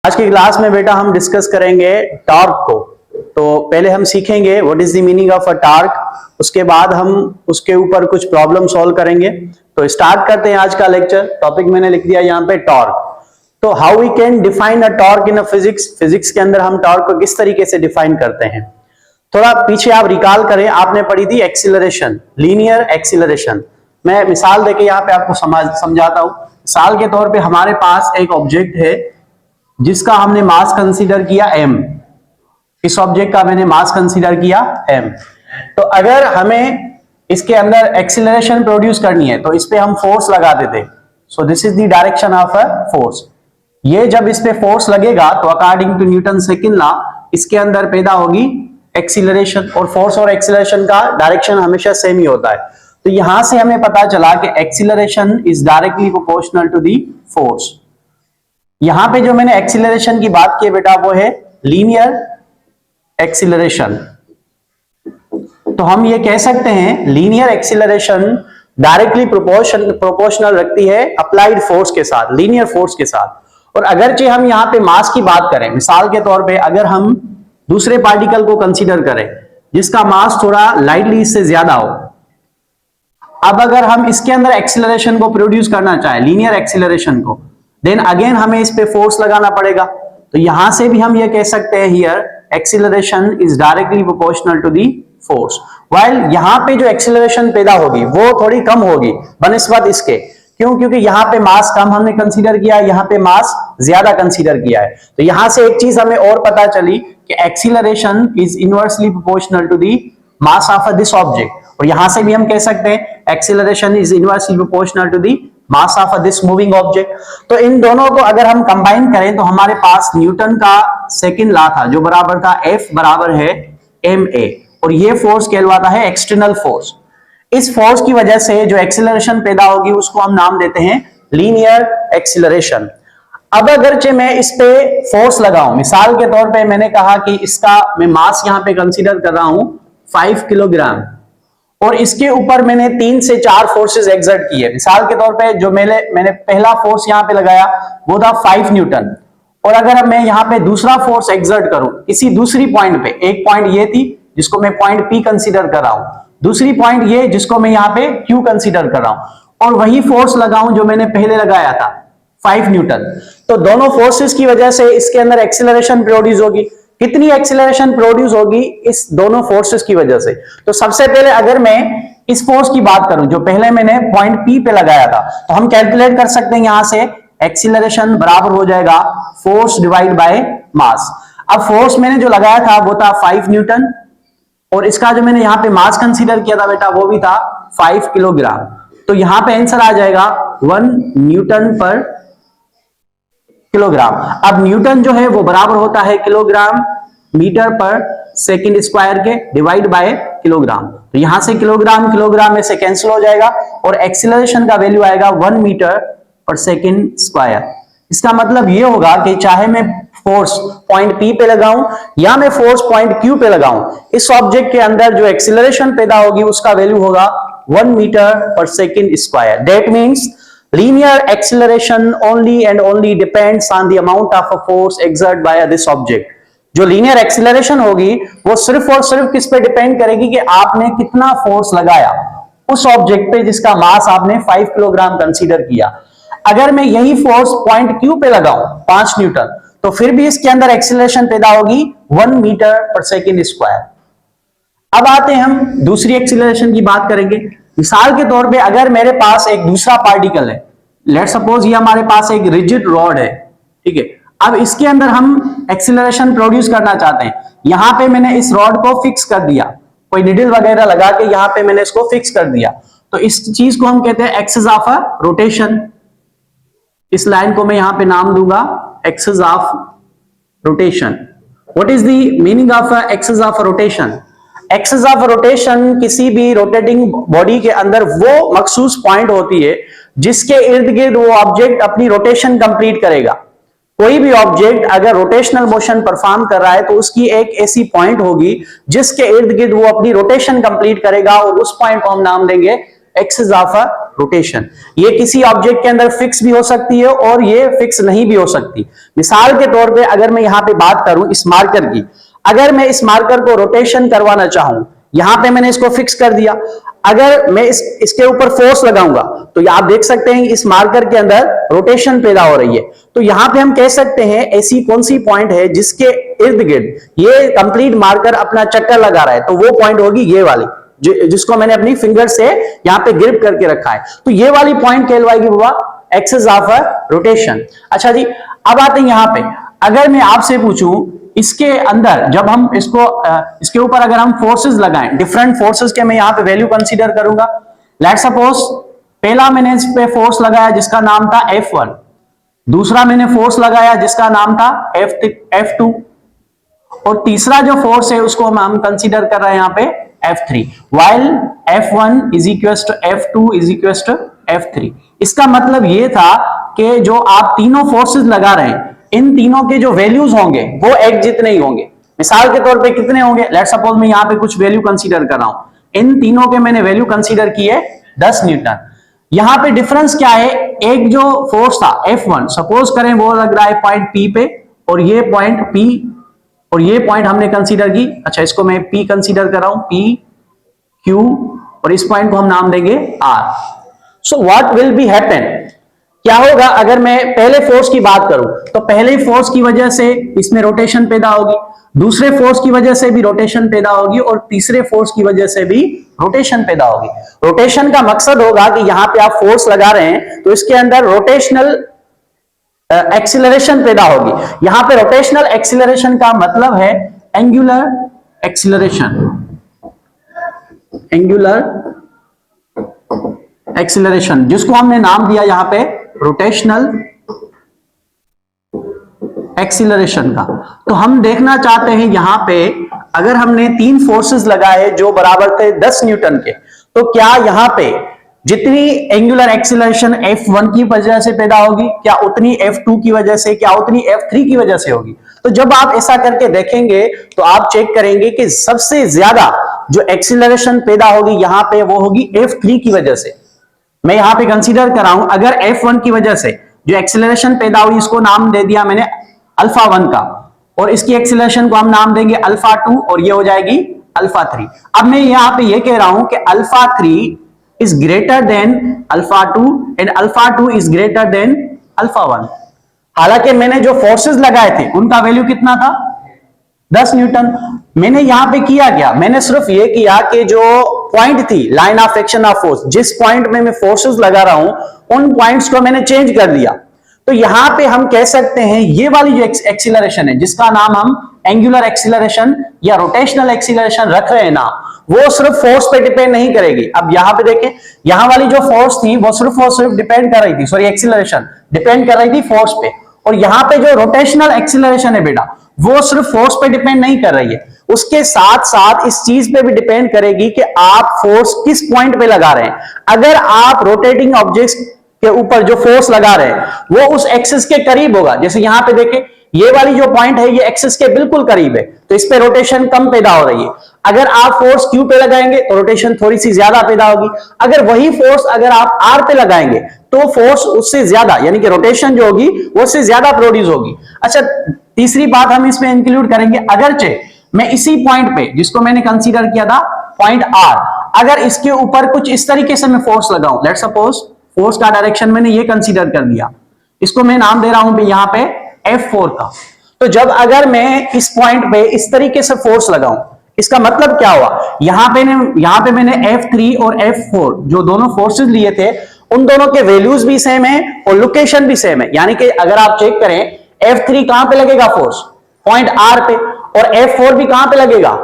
आज की क्लास में बेटा हम डिस्कस करेंगे टॉर्क को। तो पहले हम सीखेंगे what is the meaning of a torque, उसके बाद हम उसके ऊपर कुछ प्रॉब्लम सॉल्व करेंगे। तो स्टार्ट करते हैं आज का लेक्चर। टॉपिक मैंने लिख दिया यहाँ पे टॉर्क। तो how we can define a torque in a physics, physics के अंदर हम टॉर्क को किस तरीके से डिफाइन करते हैं। थोड़ा पीछे आप रिकॉल करें, आपने पढ़ी थी एक्सीलरेशन, लीनियर एक्सीलरेशन। मैं मिसाल देके यहाँ पे आपको समझाता हूं। मिसाल के तौर पे हमारे पास एक ऑब्जेक्ट है जिसका हमने मास कंसीडर किया m। इस ऑब्जेक्ट का मैंने मास कंसीडर किया m। तो अगर हमें इसके अंदर एक्सीलरेशन प्रोड्यूस करनी है तो इस पे हम फोर्स लगा देते। So this is the direction of a force. ये जब इस पे फोर्स लगेगा तो according to Newton second law इसके अंदर पैदा होगी एक्सीलरेशन, और फोर्स और एक्सीलरेशन का डायरेक्शन हमेशा सेम ही होता है। तो यहां से हमें पता चला कि acceleration is directly proportional to the force. यहां पे जो मैंने एक्सीलरेशन की बात की बेटा वो है लीनियर एक्सीलरेशन। तो हम ये कह सकते हैं लीनियर एक्सीलरेशन डायरेक्टली प्रोपोर्शनल रखती है अप्लाइड फोर्स के साथ, लीनियर फोर्स के साथ। और अगरचे हम यहां पे मास की बात करें, मिसाल के तौर पे अगर हम दूसरे पार्टिकल को कंसीडर करें जिसका मास थोड़ा लाइटली इससे ज्यादा हो, अब अगर हम इसके अंदर एक्सीलरेशन को प्रोड्यूस करना चाहें, लीनियर एक्सीलरेशन को, देन अगेन हमें इस पे फोर्स लगाना पड़ेगा। तो यहां से भी हम ये कह सकते हैं here acceleration is directly proportional to the force. While यहां पे जो एक्सीलरेशन पैदा होगी वो थोड़ी कम होगी बनिस्बत इसके। क्यों? क्योंकि यहाँ पे मास कम हमने कंसीडर किया है, यहाँ पे मास ज्यादा कंसीडर किया है। तो यहां से एक चीज हमें और पता चली कि acceleration is inversely proportional to the mass of this object. और यहां से भी हम कह सकते हैं acceleration is inversely proportional to the mass of this moving object. तो इन दोनों को अगर हम कंबाइन करें तो हमारे पास न्यूटन का सेकंड लॉ था जो बराबर था F बराबर है ma, और ये फोर्स कहलाता है एक्सटर्नल फोर्स। इस फोर्स की वजह से जो एक्सीलरेशन पैदा होगी उसको हम नाम देते हैं लीनियर एक्सीलरेशन। अब अगरचे मैं इस पे फोर्स लगाऊं, मिसाल के तौर पे मैंने कहा कि इसका मैं मास यहां पे कंसीडर कर रहा हूं 5 किलोग्राम, और इसके ऊपर मैंने 3 से 4 फोर्सेस एक्सर्ट किए। मिसाल के तौर पे जो मैंने पहला फोर्स यहां पे लगाया वो था 5 न्यूटन, और अगर अब मैं यहां पे दूसरा फोर्स एक्सर्ट करूं किसी दूसरी पॉइंट पे, एक पॉइंट ये थी जिसको मैं पॉइंट P कंसीडर कर रहा हूं, दूसरी पॉइंट ये जिसको मैं यहां पे Q कंसीडर कर रहा हूं, और वही फोर्स लगाऊं जो मैंने पहले लगाया था 5 न्यूटन, तो दोनों फोर्सेस की वजह से इसके अंदर एक्सीलरेशन प्रोड्यूस होगी। कितनी एक्सीलरेशन प्रोड्यूस होगी? इस दोनों फोर्सेस की वजह से। तो सबसे पहले अगर मैं इस फोर्स की बात करूं जो पहले मैंने पॉइंट P पे लगाया था, तो हम कैलकुलेट कर सकते हैं यहां से एक्सीलरेशन बराबर हो जाएगा फोर्स डिवाइड बाय मास। अब फोर्स मैंने जो लगाया था वो था 5 न्यूटन, और इसका जो मैंने यहां पे मास कंसीडर किया था बेटा वो भी था 5 किलोग्राम। तो यहां पे आंसर आ जाएगा 1 न्यूटन पर किलोग्राम। अब न्यूटन जो है वो बराबर होता है किलोग्राम मीटर पर सेकंड स्क्वायर के डिवाइड बाय किलोग्राम। तो यहां से किलोग्राम किलोग्राम में से कैंसिल हो जाएगा और एक्सीलरेशन का वैल्यू आएगा 1 मीटर पर सेकंड स्क्वायर। इसका मतलब ये होगा कि चाहे मैं फोर्स पॉइंट P पे लगाऊं या मैं फोर्स पॉइंट Q पे लगाऊं, इस ऑब्जेक्ट के अंदर जो एक्सीलरेशन पैदा होगी उसका वैल्यू होगा 1 मीटर पर second square. That means linear acceleration only and only depends on the amount of a force exerted by this object। जो लीनियर एक्सीलरेशन होगी वो सिर्फ और सिर्फ किस पे डिपेंड करेगी कि आपने कितना फोर्स लगाया उस ऑब्जेक्ट पे जिसका मास आपने 5 किलोग्राम कंसीडर किया। अगर मैं यही फोर्स पॉइंट Q पे लगाऊं 5 न्यूटन, तो फिर भी इसके अंदर एक्सीलरेशन पैदा होगी 1 मीटर पर सेकंड स्क्वायर। अब आते हैं हम दूसरी एक्सीलरेशन की बात करेंगे। मिसाल के तौर पे अगर मेरे पास एक दूसरा पार्टिकल है, लेट्स सपोज ये हमारे पास एक रिजिड रॉड है, ठीक है। अब इसके अंदर हम एक्सीलरेशन प्रोड्यूस करना चाहते हैं। यहां पे मैंने इस रॉड को फिक्स कर दिया, कोई निडल वगैरह लगा के यहां पे मैंने इसको फिक्स कर दिया। तो इस चीज को हम कहते हैं एक्सिस ऑफ अ रोटेशन। इस लाइन को मैं यहां पे नाम दूंगा axis of rotation. What is the meaning of axis of rotation? Axis of rotation किसी भी रोटेटिंग बॉडी के अंदर वो मखसूस पॉइंट होती है जिसके इर्द गिर्द वो ऑब्जेक्ट अपनी रोटेशन कंप्लीट करेगा। कोई भी ऑब्जेक्ट अगर रोटेशनल मोशन परफॉर्म कर रहा है तो उसकी एक ऐसी पॉइंट होगी जिसके इर्द गिर्द वो अपनी रोटेशन कंप्लीट करेगा, और उस पॉइंट को हम नाम देंगे एक्सिस ऑफ अ रोटेशन। ये किसी ऑब्जेक्ट के अंदर फिक्स भी हो सकती है और ये फिक्स नहीं भी हो सकती। मिसाल के तौर पे अगर मैं यहां पे बात करूं इस मार्कर की, अगर मैं इस मार्कर को रोटेशन करवाना चाहूं, यहां पे मैंने इसको फिक्स कर दिया, अगर मैं इसके ऊपर फोर्स लगाऊंगा तो आप देख सकते हैं इस मार्कर के अंदर रोटेशन पैदा हो रही है। तो यहां पे हम कह सकते हैं ऐसी कौन सी पॉइंट है जिसके इर्द गिर्द ये कंप्लीट मार्कर अपना चक्कर लगा रहा है, तो वो पॉइंट होगी ये वाली, जिसको मैंने अपनी फिंगर से यहां पे ग्रिप करके रखा है। तो ये वाली पॉइंट कहलवाएगी बाबा एक्सिस ऑफ अ रोटेशन। अच्छा जी, अब आते हैं यहां पे, अगर मैं आपसे पूछूं इसके अंदर जब हम इसके ऊपर अगर हम फोर्सेस लगाएं, डिफरेंट फोर्सेस के मैं यहां पे वैल्यू कंसीडर करूंगा। लेट्स सपोज पहला मैंने इस पे फोर्स लगाया जिसका नाम था F1, दूसरा मैंने फोर्स लगाया जिसका नाम था F2, और तीसरा जो फोर्स है उसको हम कंसीडर कर रहे हैं यहां पे F3, while F1 is equals to F2 is equals to F3। इसका मतलब ये था कि जो आप तीनों फोर्सेस लगा रहे हैं इन तीनों के जो वैल्यूज होंगे वो एक जितने ही होंगे। मिसाल के तौर पे कितने होंगे, लेट्स सपोज मैं यहां पे कुछ वैल्यू कंसीडर कर रहा हूं, इन तीनों के मैंने वैल्यू कंसीडर की है 10 न्यूटन। यहां पे डिफरेंस क्या है, एक जो फोर्स था F1 सपोज करें वो लग रहा है पॉइंट P पे, और ये पॉइंट P और ये पॉइंट हमने कंसीडर की, अच्छा इसको मैं P कंसीडर कर रहा हूं, P Q, और इस पॉइंट को हम नाम देंगे R। So what will be happen, क्या होगा अगर मैं पहले फोर्स की बात करूं तो पहले फोर्स की वजह से इसमें रोटेशन पैदा होगी, दूसरे फोर्स की वजह से भी रोटेशन पैदा होगी, और तीसरे फोर्स की वजह से भी रोटेशन पैदा होगी। रोटेशन का मकसद होगा कि यहां पे आप फोर्स लगा रहे हैं तो इसके अंदर रोटेशनल एक्सीलरेशन पैदा होगी। यहां पे रोटेशनल एक्सीलरेशन का मतलब है एंगुलर एक्सीलरेशन, एंगुलर एक्सीलरेशन जिसको हमने नाम दिया यहां पे रोटेशनल एक्सीलरेशन का। तो हम देखना चाहते हैं यहां पे अगर हमने तीन फोर्सेस लगाए जो बराबर थे 10 न्यूटन के, तो क्या यहां पे जितनी एंगुलर एक्सीलरेशन F1 की वजह से पैदा होगी, क्या उतनी F2 की वजह से, क्या उतनी F3 की वजह से होगी। तो जब आप ऐसा करके देखेंगे तो आप चेक करेंगे कि सबसे ज्यादा जो एक्सीलरेशन पैदा होगी यहां पे वो होगी F3 की वजह से। मैं यहां पे कंसीडर कर रहा हूं अगर F1 की वजह से जो एक्सीलरेशन पैदा हुई इसको नाम दे दिया मैंने अल्फा 1 का, और इसकी एक्सीलरेशन को हम नाम देंगे अल्फा 2, और ये हो जाएगी अल्फा 3। अब मैं यहां पे ये कह रहा हूं कि alpha 3 is greater than alpha 2 and alpha 2 is greater than alpha 1। हालांकि मैंने जो फोर्सेस लगाए थे उनका वैल्यू कितना था 10 न्यूटन। मैंने यहां पे किया क्या, मैंने सिर्फ ये किया कि जो पॉइंट थी line of action of force, जिस पॉइंट में मैं फोर्सेस लगा रहा हूं उन पॉइंट्स को मैंने चेंज कर दिया। तो यहां पे हम कह सकते हैं ये वाली जो एक्सीलरेशन है जिसका नाम हम एंगुलर एक्सीलरेशन या रोटेशनल एक्सीलरेशन रख रहे हैं ना, वो सिर्फ फोर्स पे डिपेंड नहीं करेगी। अब यहां पे देखें, यहां वाली जो फोर्स थी वो सिर्फ डिपेंड कर रही थी, सॉरी एक्सीलरेशन डिपेंड कर रही थी फोर्स पे, और यहां पे जो रोटेशनल एक्सीलरेशन है बेटा वो सिर्फ फोर्स पे डिपेंड नहीं कर रही है, उसके साथ साथ इस चीज पे भी डिपेंड करेगी कि आप फोर्स किस पॉइंट पे लगा रहे हैं। अगर आप रोटेटिंग ऑब्जेक्ट्स के ऊपर जो फोर्स लगा रहे हैं वो उस एक्सिस के करीब होगा, जैसे यहां पे देखें ये वाली जो पॉइंट है ये एक्सिस के बिल्कुल करीब है तो इस पे रोटेशन कम पैदा हो रही है। अगर आप फोर्स Q पे लगाएंगे तो रोटेशन थोड़ी सी ज्यादा पैदा होगी, अगर वही फोर्स अगर आप R पे लगाएंगे तो फोर्स उससे ज्यादा यानी कि रोटेशन जो होगी वो उससे ज्यादा प्रोड्यूस होगी। अच्छा, तीसरी बात हम इसमें इंक्लूड करेंगे, अगरचे मैं इसी पॉइंट पे जिसको मैंने कंसीडर किया था पॉइंट R, अगर इसके ऊपर कुछ इस तरीके से मैं फोर्स लगाऊं, लेट्स सपोज फोर्स का डायरेक्शन मैंने ये कंसीडर कर दिया, इसको मैं नाम दे रहा हूं यहां पे F4 का। तो जब अगर मैं इस पॉइंट पे इस तरीके से फोर्स लगाऊं, इसका मतलब क्या हुआ, यहां पे मैंने F3 और F4 जो दोनों फोर्सेस लिए थे उन दोनों के वैल्यूज भी सेम है और लोकेशन भी सेम है। यानी कि अगर आप चेक करें F3 कहां पे लगेगा फोर्स, पॉइंट R पे, और F4 भी कहां पे लगेगा।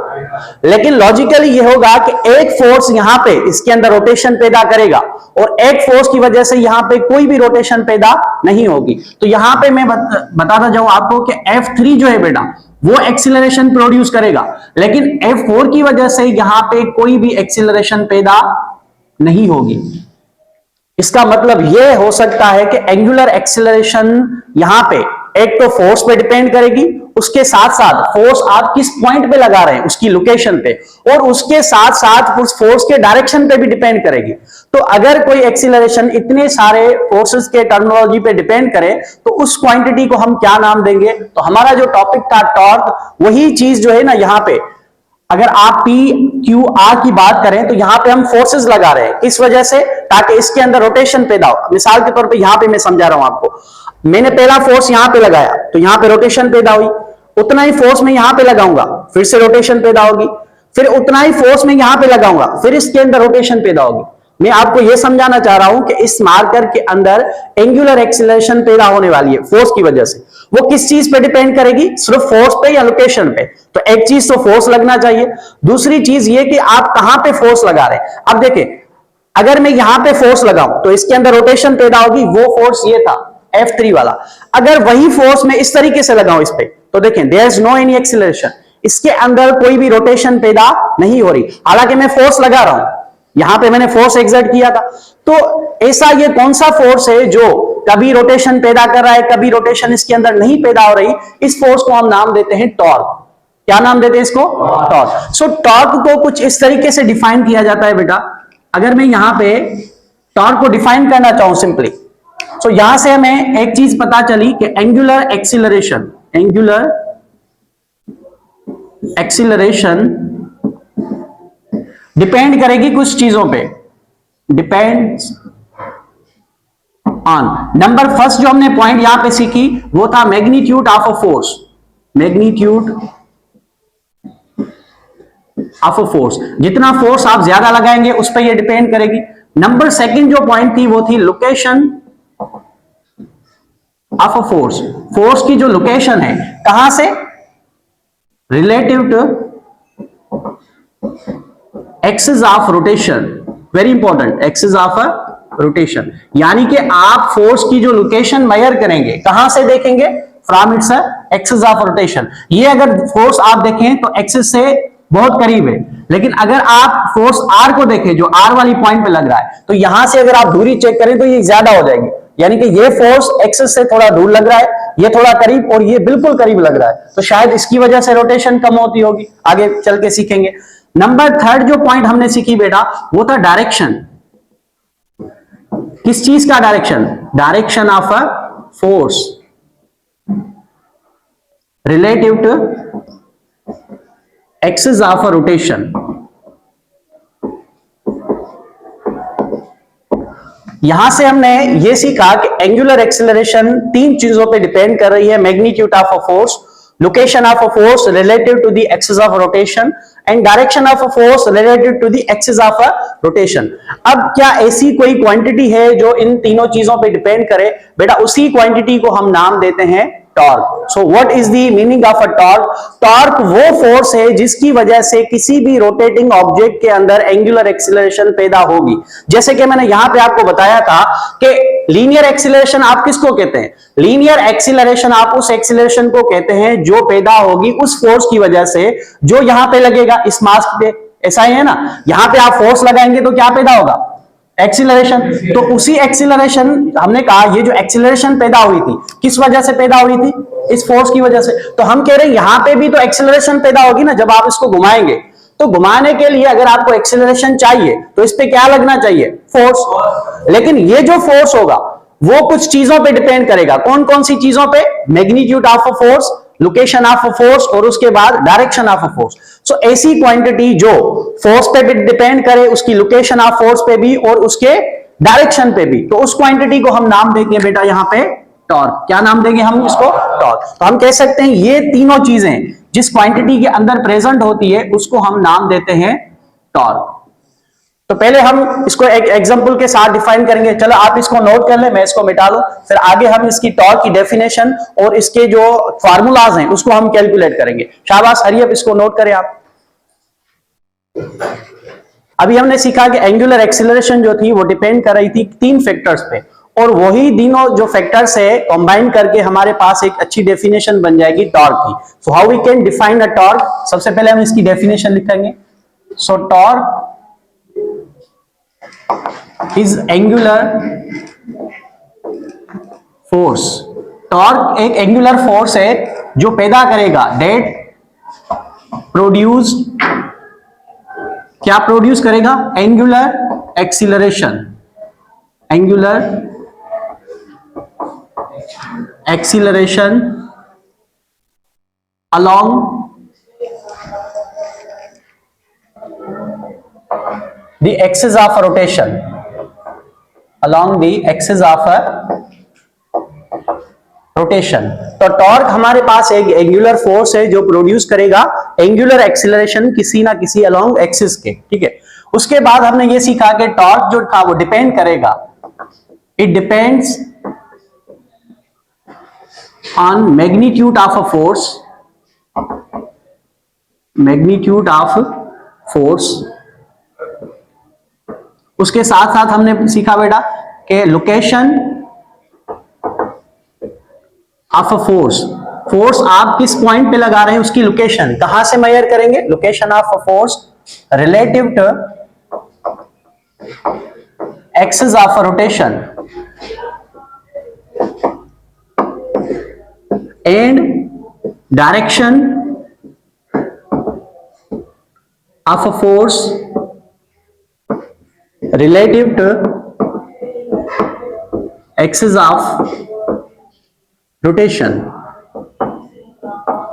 लेकिन लॉजिकली ये होगा कि एक फोर्स यहां पे इसके अंदर रोटेशन पैदा करेगा और एक फोर्स की वजह से यहां पे कोई भी रोटेशन पैदा नहीं होगी। तो यहां पे मैं बताता जाऊं आपको कि F3 जो है बेटा वो एक्सीलरेशन प्रोड्यूस करेगा, लेकिन F4 की वजह से यहां पे कोई भी एक्सीलरेशन पैदा नहीं होगी। इसका मतलब यह हो सकता है कि एंगुलर एक्सीलरेशन यहां पे एक तो फोर्स पे डिपेंड करेगी, उसके साथ साथ फोर्स आप किस पॉइंट पे लगा रहे हैं उसकी लोकेशन पे, और उसके साथ साथ उस फोर्स के डायरेक्शन पे भी डिपेंड करेगी। तो अगर कोई एक्सीलरेशन इतने सारे फोर्सेस के टर्मिनोलॉजी पे डिपेंड करे तो उस क्वांटिटी को हम क्या नाम देंगे? तो हमारा जो टॉपिक था टॉर्क, वही चीज जो है ना यहां पे, अगर आप पी क्यू आर की बात करें तो यहां पे हम फोर्सेस लगा रहे हैं, किस वजह से? ताकि इसके अंदर रोटेशन पैदा हो। मिसाल के तौर पे यहां पे मैं समझा रहा हूं आपको, मैंने पहला फोर्स यहां पे लगाया तो यहां पे रोटेशन पैदा हुई, उतना ही फोर्स मैं यहां पे लगाऊंगा फिर से रोटेशन पैदा होगी, फिर उतना ही फोर्स मैं यहां पे लगाऊंगा फिर इसके अंदर रोटेशन पैदा होगी। मैं आपको यह समझाना चाह रहा हूं कि इस मार्कर के अंदर एंगुलर एक्सीलरेशन पैदा होने वाली है फोर्स की वजह से। वो किस चीज पे डिपेंड करेगी? सिर्फ फोर्स पे या लोकेशन पे? तो एक चीज तो फोर्स लगना चाहिए, दूसरी चीज ये कि आप कहां पे फोर्स लगा रहे हैं। अब देखिए, अगर मैं यहां पे फोर्स लगाऊं तो इसके अंदर रोटेशन पैदा होगी, वो फोर्स ये था F3 वाला। अगर वही फोर्स मैं इस तरीके से लगाऊं इस पे, तो देखें there is no any acceleration, इसके अंदर कोई भी रोटेशन पैदा नहीं हो रही, हालांकि मैं फोर्स लगा रहा हूं, यहां पे मैंने फोर्स एक्सर्ट किया था। तो ऐसा ये कौन सा फोर्स है जो कभी रोटेशन पैदा कर रहा है, कभी रोटेशन इसके अंदर नहीं पैदा हो रही? इस फोर्स को हम नाम देते हैं टॉर्क। क्या नाम देते हैं इसको? टॉर्क। सो टॉर्क को कुछ इस तरीके से डिफाइन किया जाता है बेटा। अगर मैं यहां पे टॉर्क को डिफाइन करना चाहूं सिंपली, सो यहां से हमें एक चीज पता चली कि angular acceleration, angular acceleration depend करेगी कुछ चीजों पे, डिपेंड्स ऑन। नंबर फर्स्ट जो हमने पॉइंट यहां पे सीखी वो था magnitude of a force, magnitude of a force, जितना फोर्स आप ज्यादा लगाएंगे उस पर ये डिपेंड करेगी। नंबर सेकंड जो पॉइंट थी वो थी location of a force, force की जो लोकेशन है कहां से? Relative to axis of rotation, very important, axis of rotation, यानी कि आप फोर्स की जो लोकेशन मेजर करेंगे कहां से देखेंगे? From its axis of rotation. ये अगर फोर्स आप देखें तो एक्सिस से बहुत करीब है, लेकिन अगर आप फोर्स आर को देखें जो आर वाली पॉइंट पे लग रहा है, तो यहां से अगर आप दूरी चेक करें तो ये ज्यादा हो जाएगी, यानी कि ये फोर्स एक्सिस से थोड़ा दूर लग रहा है, ये थोड़ा करीब और ये बिल्कुल करीब लग रहा है, तो शायद इसकी वजह से रोटेशन कम होती होगी, आगे चल के सीखेंगे। नंबर थर्ड जो पॉइंट हमने सीखी बेटा वो था डायरेक्शन। किस चीज का direction? Direction of a force relative to axis of a rotation. यहां से हमने यह सीखा कि एंगुलर एक्सीलरेशन तीन चीजों पे डिपेंड कर रही है, magnitude of a force, location of a force relative to the axis of rotation and direction of a force relative to the axis of a rotation। अब क्या ऐसी कोई क्वांटिटी है जो इन तीनों चीजों पे डिपेंड करे? बेटा उसी क्वांटिटी को हम नाम देते हैं torque. So what is the meaning of a torque? Torque वो फोर्स है जिसकी वजह से किसी भी रोटेटिंग ऑब्जेक्ट के अंदर एंगुलर एक्सीलरेशन पैदा होगी। जैसे कि मैंने यहां पे आपको बताया था कि लीनियर एक्सीलरेशन आप किसको कहते हैं? लीनियर एक्सीलरेशन आप उस एक्सीलरेशन को कहते हैं जो पैदा होगी उस फोर्स की वजह से जो यहां पे लगेगा इस मास पे। ऐसा ही है ना, यहां पे आप फोर्स लगाएंगे तो क्या पैदा होगा? एक्सीलरेशन। तो उसी एक्सीलरेशन, हमने कहा ये जो एक्सीलरेशन पैदा हुई थी किस वजह से पैदा हुई थी? इस फोर्स की वजह से। तो हम कह रहे हैं यहां पे भी तो एक्सीलरेशन पैदा होगी ना जब आप इसको घुमाएंगे। तो घुमाने के लिए अगर आपको एक्सीलरेशन चाहिए तो इस पे क्या लगना चाहिए? फोर्स। लेकिन ये जो फोर्स होगा वो कुछ चीजों पे डिपेंड करेगा। कौन कौन सी चीजों पे? Magnitude of a force, location of a force और उसके बाद डायरेक्शन ऑफ अ फोर्स। सो ऐसी क्वांटिटी जो फोर्स पे भी डिपेंड करे, उसकी लोकेशन ऑफ फोर्स पे भी और उसके डायरेक्शन पे भी, तो उस क्वांटिटी को हम नाम देंगे बेटा यहां पे टॉर्क। क्या नाम देंगे हम इसको? टॉर्क। तो हम कह सकते हैं ये तीनों चीजें जिस क्वांटिटी के अंदर प्रेजेंट होती है उसको हम नाम देते हैं टॉर्क। तो पहले हम इसको एक एग्जांपल के साथ डिफाइन करेंगे। चलो आप इसको नोट कर ले, मैं इसको मिटा लूं, फिर आगे हम इसकी टॉर्क की डेफिनेशन और इसके जो फार्मूलाज हैं उसको हम कैलकुलेट करेंगे। शाबाश, हरी अप इसको नोट करें आप। अभी हमने सीखा कि एंगुलर एक्सीलरेशन जो थी वो डिपेंड कर रही थी तीन फैक्टर्स पे, और वही तीनों जो फैक्टर्स है कंबाइन करके हमारे पास एक अच्छी डेफिनेशन बन जाएगी टॉर्क की। So how we can define a torque? सबसे पहले हम इसकी डेफिनेशन लिखेंगे। So torque is angular force torque एक एंगुलर फोर्स है जो पैदा करेगा, डेट प्रोड्यूस, क्या प्रोड्यूस करेगा? Angular acceleration, angular acceleration along the axis of rotation, along the axis of rotation. तो टॉर्क हमारे पास एक एंगुलर फोर्स है जो प्रोड्यूस करेगा एंगुलर एक्सीलरेशन किसी ना किसी अलोंग एक्सिस के, ठीक है। उसके बाद हमने ये सीखा कि टॉर्क जो था वो डिपेंड करेगा, it depends on magnitude of a force, magnitude of force. उसके साथ साथ हमने सीखा बेटा कि location of a force, force आप किस पॉइंट पे लगा रहे हैं उसकी लोकेशन कहां से मेजर करेंगे? Location of a force relative to axis of a rotation and direction of a force relative to axis of rotation।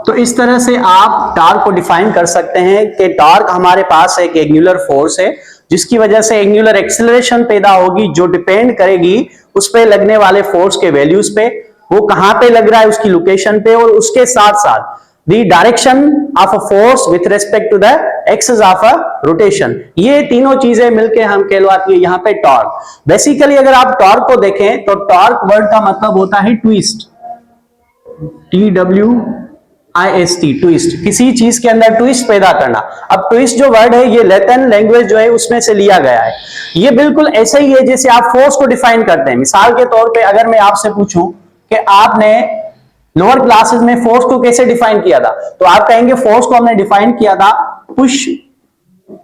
तो इस तरह से आप टॉर्क को डिफाइन कर सकते हैं कि टॉर्क हमारे पास एक एंगुलर फोर्स है जिसकी वजह से एंगुलर एक्सीलरेशन पैदा होगी जो डिपेंड करेगी उस पे लगने वाले फोर्स के वैल्यूज पे, वो कहां पे लग रहा है उसकी लोकेशन पे, और उसके साथ साथ the direction of a force with respect to the axis of a rotation। ये तीनों चीजें मिलके हम कहलाती है यहाँ पे टॉर्क। बेसिकली अगर आप टॉर्क को देखें तो टॉर्क वर्ड का मतलब होता है ट्विस्ट, TWIST, ट्विस्ट, किसी चीज के अंदर ट्विस्ट पैदा करना। अब ट्विस्ट जो वर्ड है ये लैटिन लैंग्वेज जो है उसमें से लिया गया है। ये बिल्कुल ऐसे ही है जैसे आप फोर्स को डिफाइन करते हैं। मिसाल के तौर पे अगर मैं आपसे पूछूं कि आपने लोअर क्लासेस में फोर्स को कैसे डिफाइन किया था, तो आप कहेंगे फोर्स को हमने डिफाइन किया था पुश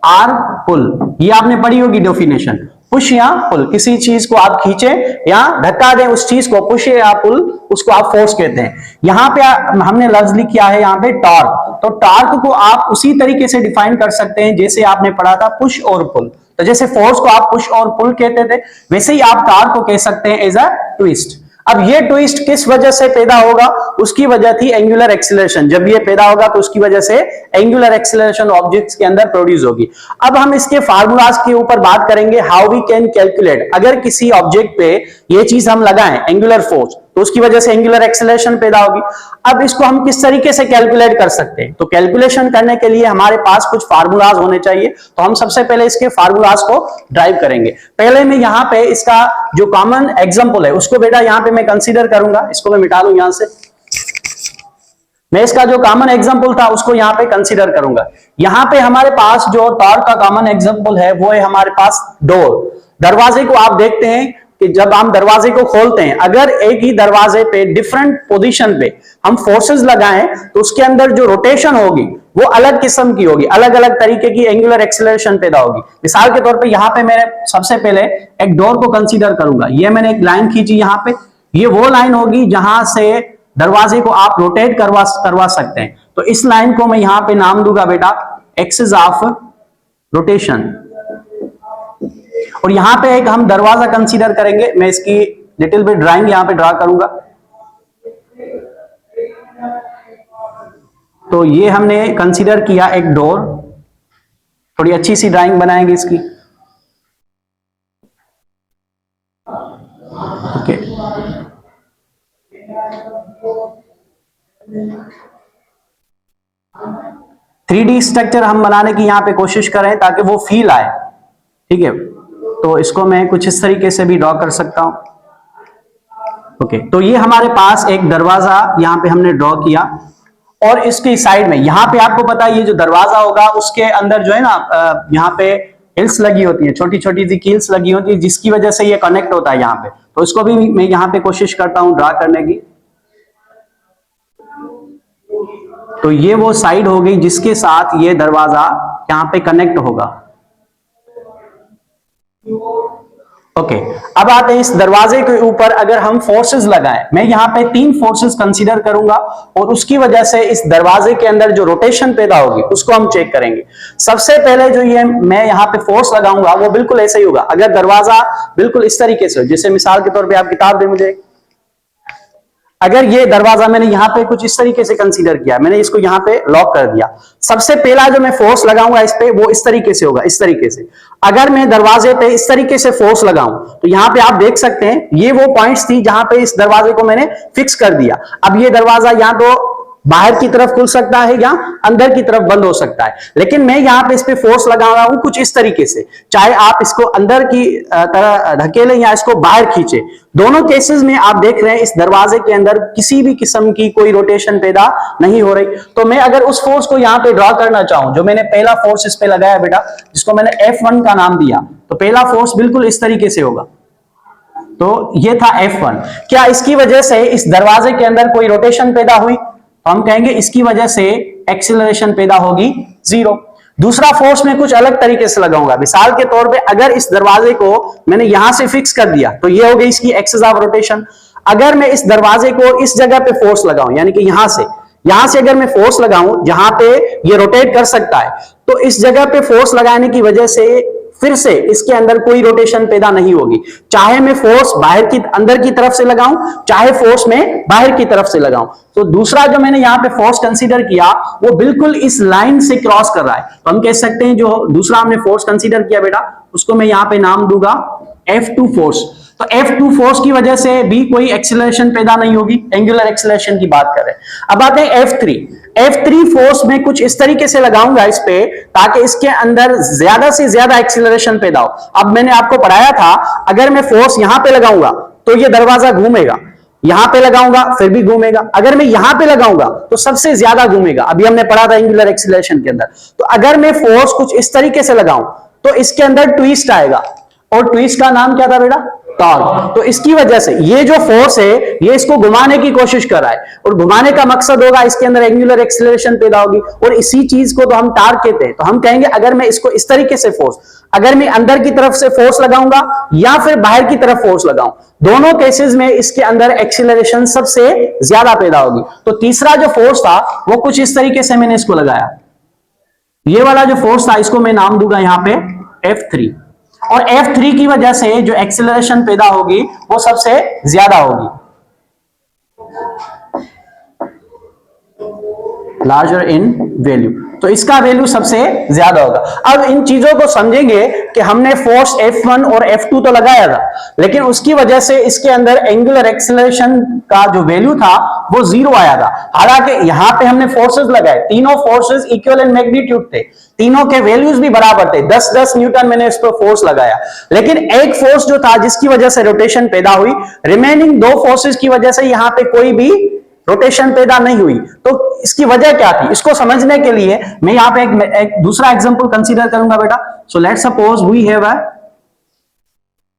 आर पुल। ये आपने पढ़ी होगी डेफिनेशन, पुश या पुल, किसी चीज को आप खींचे या धक्का दें उस चीज को, पुश या पुल, उसको आप फोर्स कहते हैं। यहां पे हमने लफ्ज लिखा है यहाँ पे टॉर्क। तो टॉर्क को आप उसी तरीके से डिफाइन कर सकते हैं जैसे आपने पढ़ा था पुश और पुल। तो जैसे फोर्स को आप पुश और पुल कहते थे वैसे ही आप टॉर्क को कह सकते हैं एज अ ट्विस्ट। अब ये ट्विस्ट किस वजह से पैदा होगा? उसकी वजह थी एंगुलर एक्सीलरेशन। जब ये पैदा होगा तो उसकी वजह से एंगुलर एक्सीलरेशन ऑब्जेक्ट्स के अंदर प्रोड्यूस होगी। अब हम इसके फार्मूलाज के ऊपर बात करेंगे, हाउ वी कैन कैलकुलेट। अगर किसी ऑब्जेक्ट पे ये चीज हम लगाएं एंगुलर फोर्स तो उसकी वजह से एंगुलर एक्सीलरेशन पैदा होगी। अब इसको हम किस तरीके से कैलकुलेट कर सकते हैं? तो कैलकुलेशन करने के लिए हमारे पास कुछ फार्मूलाज होने चाहिए। तो हम सबसे पहले इसके फार्मूलाज को ड्राइव करेंगे। पहले मैं यहाँ पे इसका जो कॉमन एग्जांपल है उसको बेटा यहाँ पे मैं कंसीडर करूंगा। इसको मैं मिटा लूं यहां से। मैं इसका जो कॉमन एग्जांपल था उसको यहाँ पे कंसीडर करूंगा। यहाँ पे हमारे पास जो टॉर्क का कॉमन एग्जांपल है वो है हमारे पास डोर। दरवाजे को आप देखते हैं कि जब हम दरवाजे को खोलते हैं, अगर एक ही दरवाजे पे डिफरेंट पोजीशन पे हम फोर्सेस लगाएं तो उसके अंदर जो रोटेशन होगी वो अलग किस्म की होगी, अलग अलग तरीके की एंगुलर एक्सीलरेशन पैदा होगी। मिसाल के तौर पे यहाँ पे मैं सबसे पहले एक डोर को कंसीडर करूंगा। ये मैंने एक लाइन खींची यहाँ पे, ये वो लाइन होगी जहां से दरवाजे को आप रोटेट करवा सकते हैं। तो इस लाइन को मैं यहाँ पे नाम दूंगा बेटा एक्सिस ऑफ रोटेशन। और यहां पे एक हम दरवाजा कंसीडर करेंगे। मैं इसकी लिटिल बिट ड्राइंग यहां पे ड्रा करूंगा। तो ये हमने कंसीडर किया एक डोर। थोड़ी अच्छी सी ड्राइंग बनाएंगे इसकी। ओके, थ्री डी स्ट्रक्चर हम बनाने की यहां पे कोशिश करें ताकि वो फील आए, ठीक है। तो इसको मैं कुछ इस तरीके से भी ड्रॉ कर सकता हूं। ओके, तो ये हमारे पास एक दरवाजा यहां पे हमने ड्रॉ किया और इसकी साइड में यहां पे आपको पता है ये जो दरवाजा होगा उसके अंदर जो है ना यहां पे हिल्स लगी होती है, छोटी छोटी सी कील्स लगी होती है जिसकी वजह से ये कनेक्ट होता है यहां पे। तो इसको भी मैं यहां पे कोशिश करता हूं ड्रॉ करने की। तो ये वो साइड हो गई जिसके साथ ये दरवाजा यहां पे कनेक्ट होगा। ओके अब आते हैं इस दरवाजे के ऊपर अगर हम फोर्सेस लगाएं, मैं यहाँ पे 3 फोर्सेस कंसीडर करूंगा और उसकी वजह से इस दरवाजे के अंदर जो रोटेशन पैदा होगी उसको हम चेक करेंगे। सबसे पहले जो ये मैं यहाँ पे फोर्स लगाऊंगा वो बिल्कुल ऐसे ही होगा। अगर दरवाजा बिल्कुल इस तरीके से, जैसे मिसाल के तौर पर आप किताब दे मुझे, अगर ये दरवाजा मैंने यहां पे कुछ इस तरीके से कंसीडर किया, मैंने इसको यहां पे लॉक कर दिया, सबसे पहला जो मैं फोर्स लगाऊंगा इस पे वो इस तरीके से होगा, इस तरीके से। अगर मैं दरवाजे पे इस तरीके से फोर्स लगाऊं तो यहां पे आप देख सकते हैं ये वो पॉइंट्स थी जहां पे इस दरवाजे को मैंने फिक्स कर दिया। अब ये दरवाजा या तो बाहर की तरफ खुल सकता है या अंदर की तरफ बंद हो सकता है, लेकिन मैं यहां पे इस पे फोर्स लगा रहा हूं कुछ इस तरीके से, चाहे आप इसको अंदर की तरह धकेलें या इसको बाहर खींचे, दोनों केसेस में आप देख रहे हैं इस दरवाजे के अंदर किसी भी किस्म की कोई रोटेशन पैदा नहीं हो रही। तो मैं अगर उस फोर्स को यहां पे ड्रॉ करना चाहूं, जो मैंने पहला फोर्स इस पे लगाया बेटा, जिसको मैंने F1 का नाम दिया, तो पहला फोर्स बिल्कुल इस तरीके से होगा, तो ये था F1। क्या इसकी वजह से इस दरवाजे के अंदर कोई रोटेशन पैदा हुई? हम कहेंगे इसकी वजह से एक्सीलरेशन पैदा होगी 0। दूसरा फोर्स मैं कुछ अलग तरीके से लगाऊंगा। मिसाल के तौर पे अगर इस दरवाजे को मैंने यहां से फिक्स कर दिया तो ये हो गई इसकी एक्सिस ऑफ रोटेशन। अगर मैं इस दरवाजे को इस जगह पे फोर्स लगाऊं, यानी कि यहां से अगर मैं फोर्स लगाऊं जहां पे ये रोटेट कर सकता है, तो इस जगह पे फोर्स लगाने की वजह से फिर से इसके अंदर कोई रोटेशन पैदा नहीं होगी, चाहे मैं फोर्स अंदर की तरफ से लगाऊं, चाहे फोर्स में बाहर की तरफ से लगाऊं। तो दूसरा जो मैंने यहां पे फोर्स कंसीडर किया वो बिल्कुल इस लाइन से क्रॉस कर रहा है, तो हम कह सकते हैं जो दूसरा हमने फोर्स कंसीडर किया बेटा, उसको मैं यहां पे नाम दूंगा F2 फोर्स। तो F2 फोर्स की वजह से भी कोई एक्सीलरेशन पैदा नहीं होगी, एंगुलर एक्सीलरेशन की बात कर रहे हैं। अब आते हैं F3 फोर्स में कुछ इस तरीके से लगाऊंगा इस पे, ताकि इसके अंदर ज्यादा से ज्यादा एक्सीलरेशन पैदा हो। अब मैंने आपको पढ़ाया था अगर मैं फोर्स यहां पे लगाऊंगा तो ये दरवाजा घूमेगा, यहां पे लगाऊंगा फिर भी घूमेगा, अगर मैं यहां पे लगाऊंगा तो सबसे ज्यादा घूमेगा। अभी हमने पढ़ा था एंगुलर एक्सीलरेशन के अंदर। तो अगर मैं फोर्स कुछ इस तरीके से लगाऊं तो इसके अंदर ट्विस्ट आएगा, और ट्विस्ट का नाम क्या था बेटा? टॉर्क। तो इसकी वजह से ये जो फोर्स है ये इसको घुमाने की कोशिश कर रहा है, और घुमाने का मकसद होगा इसके अंदर एंगुलर एक्सीलरेशन पैदा होगी, और इसी चीज को तो हम टॉर्क कहते हैं। तो हम कहेंगे अगर मैं इसको इस तरीके से फोर्स, अगर मैं अंदर की तरफ से फोर्स लगाऊंगा या फिर बाहर की तरफ फोर्स लगाऊं, दोनों केसेस में इसके अंदर एक्सीलरेशन सबसे ज्यादा पैदा होगी। तो तीसरा जो फोर्स था वो कुछ इस तरीके से मैंने इसको लगाया, ये वाला जो फोर्स था इसको मैं नाम दूंगा यहां पे F3, और F3 की वजह से जो एक्सीलरेशन पैदा होगी वो सबसे ज्यादा होगी, लार्जर इन वैल्यू। तो इसका वैल्यू सबसे ज्यादा होगा। अब इन चीजों को समझेंगे कि हमने फोर्स F1 और F2 तो लगाया था, लेकिन उसकी वजह से इसके अंदर एंगुलर एक्सीलरेशन का जो वैल्यू था वो 0 आया था। हालांकि यहां पे हमने फोर्सेस लगाए, तीनों फोर्सेस इक्वल इन मैग्नीट्यूड थे, तीनों के वैल्यूज भी बराबर थे, 10-10 न्यूटन मैंने इस पर फोर्स लगाया, लेकिन एक फोर्स जो था जिसकी वजह से रोटेशन पैदा हुई, रिमेनिंग 2 फोर्सेस की वजह से यहां पे कोई भी रोटेशन पैदा नहीं हुई। तो इसकी वजह क्या थी, इसको समझने के लिए मैं यहां पे एक दूसरा एग्जांपल कंसीडर करूंगा बेटा। So let's suppose we have a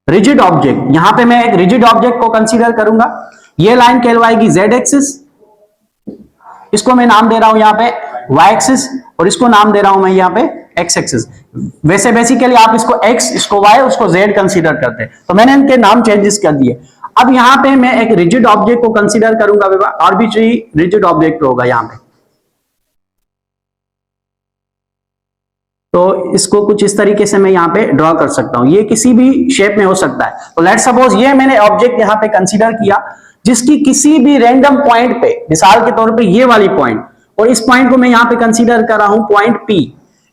rigid object. यहां पे मैं एक रिजिड ऑब्जेक्ट को कंसीडर करूंगा, ये लाइन कहलवाएगी Z एक्सिस, इसको मैं नाम दे रहा हूं यहां पे Y एक्सिस, और इसको नाम दे रहा हूं मैं यहां पे X एक्सिस। वैसे बेसिकली आप इसको X, इसको Y, उसको Z कंसीडर करते हैं, तो मैंने इनके नाम चेंजेस कर दिए। अब यहां पे मैं एक रिजिड ऑब्जेक्ट को कंसीडर करूंगा, आर्बिट्ररी रिजिड ऑब्जेक्ट होगा यहां पे। तो इसको कुछ इस तरीके से मैं यहां पे ड्रॉ कर सकता हूं, ये किसी भी शेप में हो सकता है। तो लेट्स सपोज ये मैंने ऑब्जेक्ट यहां पे कंसीडर किया जिसकी किसी भी रैंडम पॉइंट पे, मिसाल के तौर पे ये वाली पॉइंट, और इस पॉइंट को मैं यहां पे कंसीडर कर रहा हूं पॉइंट P।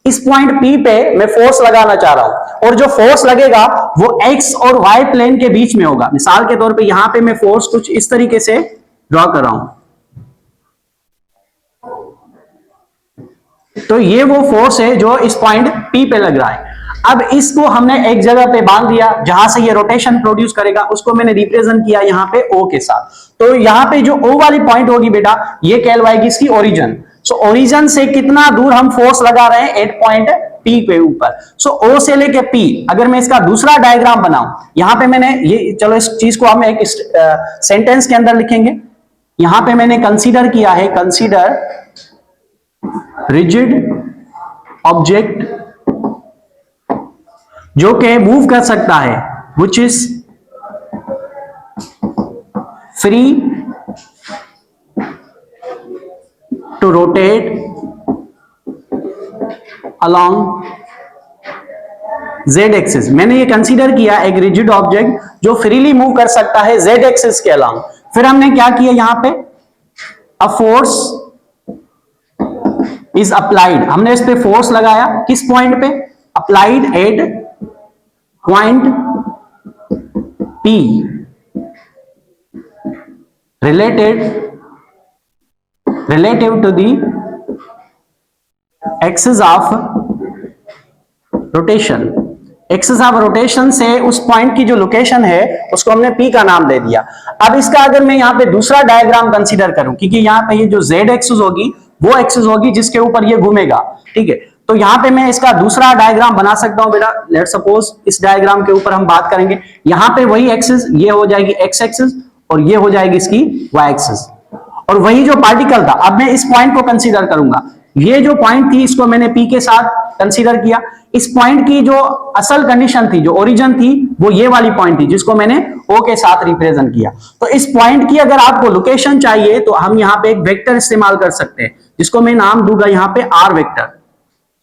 इस पॉइंट P पे मैं फोर्स लगाना चाह रहा हूं, और जो फोर्स लगेगा वो X और Y प्लेन के बीच में होगा। मिसाल के तौर पे यहां पे मैं फोर्स कुछ इस तरीके से ड्रॉ कर रहा हूं, तो ये वो फोर्स है जो इस पॉइंट P पे लग रहा है। अब इसको हमने एक जगह पे बांध दिया जहां से ये रोटेशन प्रोड्यूस करेगा, उसको मैंने रिप्रेजेंट किया यहां पे O के साथ। तो यहां पे जो O वाली पॉइंट होगी बेटा, ये कहलवाएगी इसकी ओरिजिन। सो ओरिजिन से कितना दूर हम फोर्स लगा रहे हैं, 8 पॉइंट P पे ऊपर। सो O से लेके P, अगर मैं इसका दूसरा डायग्राम बनाऊं, यहां पे मैंने ये, चलो इस चीज को हम एक सेंटेंस के अंदर लिखेंगे। यहां पे मैंने कंसीडर किया है, कंसीडर रिजिड ऑब्जेक्ट जो कि मूव कर सकता है which is free to rotate along z axis. मैंने ये कंसीडर किया एक रिजिड ऑब्जेक्ट जो फ्रीली मूव कर सकता है z एक्सिस के अलोंग। फिर हमने क्या किया, यहां पे अ फोर्स इज अप्लाइड, हमने इस पे फोर्स लगाया किस पॉइंट पे, applied at point P relative to the axis of rotation। Axis of rotation से उस पॉइंट की जो लोकेशन है उसको हमने P का नाम दे दिया। अब इसका अगर मैं यहाँ पे दूसरा डायग्राम कंसीडर करूं, क्योंकि यहाँ पे ये जो Z एक्सिस होगी वो एक्सिस होगी जिसके ऊपर ये घूमेगा, ठीक है। तो यहाँ पे मैं इसका दूसरा डायग्राम बना सकता हूं बेटा। लेट सपोज इस डायग्राम के ऊपर हम बात करेंगे, यहाँ पे वही एक्सिस, ये हो जाएगी x एक्सिस और ये हो जाएगी इसकी y एक्सिस, और वही जो पार्टिकल था अब मैं इस पॉइंट को कंसीडर करूंगा। ये जो पॉइंट थी इसको मैंने P के साथ कंसीडर किया। इस पॉइंट की जो असल कंडीशन थी, जो ओरिजिन थी, वो ये वाली पॉइंट थी जिसको मैंने O के साथ रिप्रेजेंट किया। तो इस पॉइंट की अगर आपको लोकेशन चाहिए तो हम यहाँ पे एक वेक्टर इस्तेमाल कर सकते हैं जिसको मैं नाम दूंगा यहाँ पे R वेक्टर।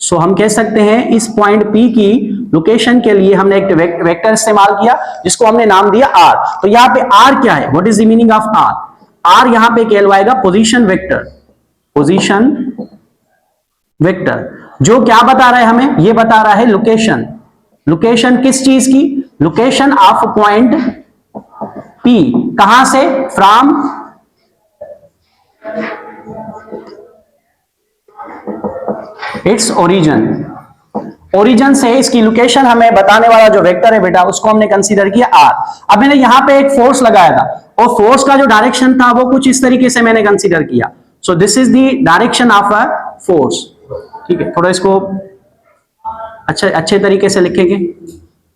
सो हम कह सकते हैं इस पॉइंट P की लोकेशन के लिए हमने एक वेक्टर इस्तेमाल किया जिसको हमने नाम दिया R। तो यहाँ पे R क्या है, what is the meaning of R? R यहाँ पे कहलवाएगा पोजीशन वेक्टर। पोजीशन वेक्टर जो क्या बता रहा है हमें, ये बता रहा है लोकेशन। लोकेशन किस चीज की, लोकेशन ऑफ पॉइंट P, कहां से, फ्रॉम इट्स ओरिजिन। ओरिजिन से इसकी लोकेशन हमें बताने वाला जो वेक्टर है बेटा उसको हमने कंसीडर किया R। अब मैंने यहां पे एक फोर्स लगाया था और फोर्स का जो डायरेक्शन था वो कुछ इस तरीके से मैंने कंसीडर किया। सो this is the direction of a force, ठीक है। थोड़ा इसको अच्छे तरीके से लिखेंगे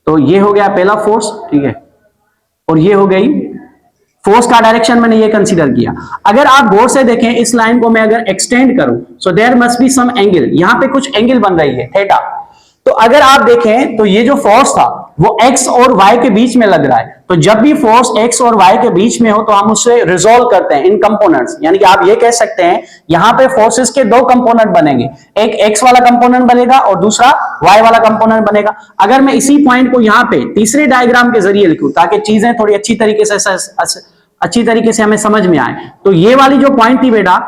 तो ये हो गया पहला फोर्स, ठीक है, और ये हो गई फोर्स का डायरेक्शन मैंने ये कंसीडर किया। अगर आप गौर से देखें इस लाइन को मैं अगर एक्सटेंड करूं, so there must be some angle, यहां पे कुछ एंगल बन रही है थीटा। तो अगर आप देखें तो ये जो फोर्स था वो x और y के बीच में लग रहा है। तो जब भी फोर्स x और y के बीच में हो तो हम उससे रिजोल्व करते हैं इन कंपोनेंट्स, यानी कि आप ये कह सकते हैं यहां पे फोर्सेस के दो कंपोनेंट बनेंगे, एक x वाला कंपोनेंट बनेगा और दूसरा y वाला कंपोनेंट बनेगा। अगर मैं इसी पॉइंट को यहां पे तीसरे डायग्राम के जरिए लिखूं ताकि चीजें थोड़ी अच्छी तरीके से हमें समझ में आए, तो ये वाली जो पॉइंट थी बेटा,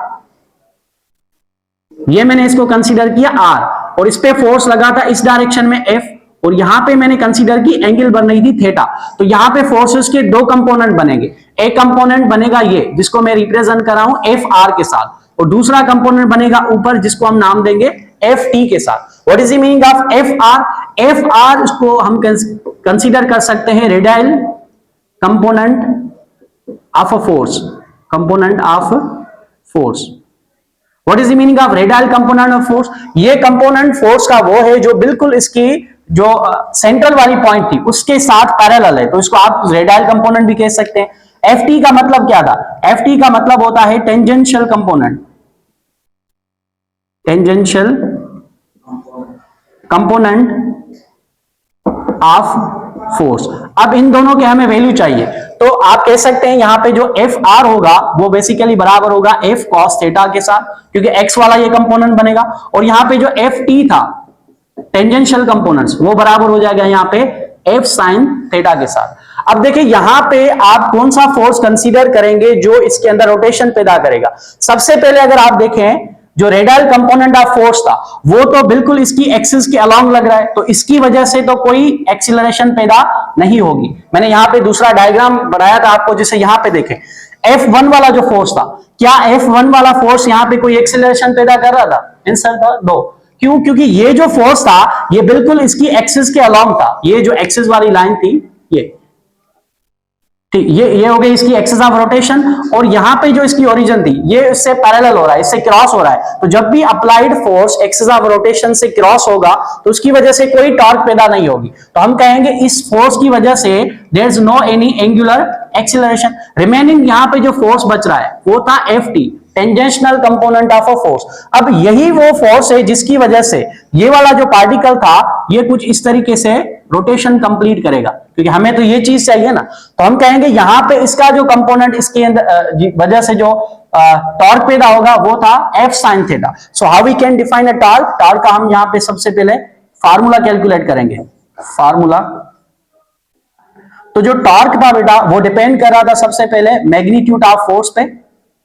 ये मैंने इसको कंसीडर किया R और इस पे फोर्स लगा था इस डायरेक्शन में F, और यहां पे मैंने कंसीडर की एंगल बन रही थी थीटा। तो यहां पे फोर्सेस के दो कंपोनेंट बनेंगे, एक कंपोनेंट बनेगा ये जिसको मैं रिप्रेजेंट कर रहा हूं FR के साथ, और दूसरा कंपोनेंट बनेगा ऊपर जिसको हम नाम देंगे FT के साथ। What is the meaning of FR? FR को हम कंसीडर कर सकते हैं radial component of a force, component of force. What is the meaning of radial component of force? ये कंपोनेंट फोर्स का वो है जो बिल्कुल इसकी जो सेंट्रल वाली पॉइंट थी उसके साथ पैरेलल है, तो इसको आप रेडियल कंपोनेंट भी कह सकते हैं। FT का मतलब क्या था? FT का मतलब होता है tangential component, tangential component of force. अब इन दोनों के हमें वैल्यू चाहिए, तो आप कह सकते हैं यहां पे जो FR होगा वो बेसिकली बराबर होगा F cos थीटा के साथ, क्योंकि x वाला ये कंपोनेंट बनेगा, और यहां पे जो FT था टेंजेंशियल कंपोनेंट्स वो बराबर हो जाएगा यहाँ पे F sin थीटा के साथ। अब देखिए यहां पे आप कौन सा फोर्स कंसीडर करेंगे जो इसके अंदर रोटेशन पैदा करेगा। सबसे पहले अगर आप देखें जो रेडियल कंपोनेंट ऑफ फोर्स था वो तो बिल्कुल इसकी एक्सिस के अलोंग लग रहा है, तो इसकी वजह से तो कोई एक्सीलरेशन पैदा नहीं होगी। मैंने यहाँ पे दूसरा डायग्राम बनाया था आपको, जिसे यहाँ पे देखें F1 वाला जो फोर्स था, क्या F1 वाला फोर्स यहाँ पे कोई एक्सीलरेशन पैदा कर रहा था? आंसर था नो। क्यों? क्योंकि ये जो फोर्स था ये बिल्कुल इसकी एक्सिस के अलोंग था, ये जो एक्सिस वाली लाइन थी ये, ठीक, ये हो गई इसकी एक्सिस ऑफ रोटेशन, और यहां पे जो इसकी ओरिजिन थी ये इससे पैरेलल हो रहा है, इससे क्रॉस हो रहा है। तो जब भी applied force axis of rotation से क्रॉस होगा तो उसकी वजह से कोई टॉर्क पैदा नहीं होगी, तो हम कहेंगे इस फोर्स की वजह से there is no any angular acceleration. Remaining यहां पे जो फोर्स बच रहा है वो था FT, tangential component of a force. अब यही वो फोर्स है जिसकी वजह से ये वाला जो पार्टिकल था ये कुछ इस तरीके से रोटेशन कंप्लीट करेगा, क्योंकि हमें तो ये चीज चाहिए ना। तो हम कहेंगे यहां पे इसका जो कंपोनेंट इसके अंदर वजह से जो टॉर्क पैदा होगा वो था F sin theta. So how we can define a torque? Torque का हम यहां पे सबसे पहले फार्मूला कैलकुलेट करेंगे। फार्मूला, तो जो टॉर्क था बेटा वो डिपेंड कर रहा था सबसे पहले मैग्नीट्यूड ऑफ फोर्स पे,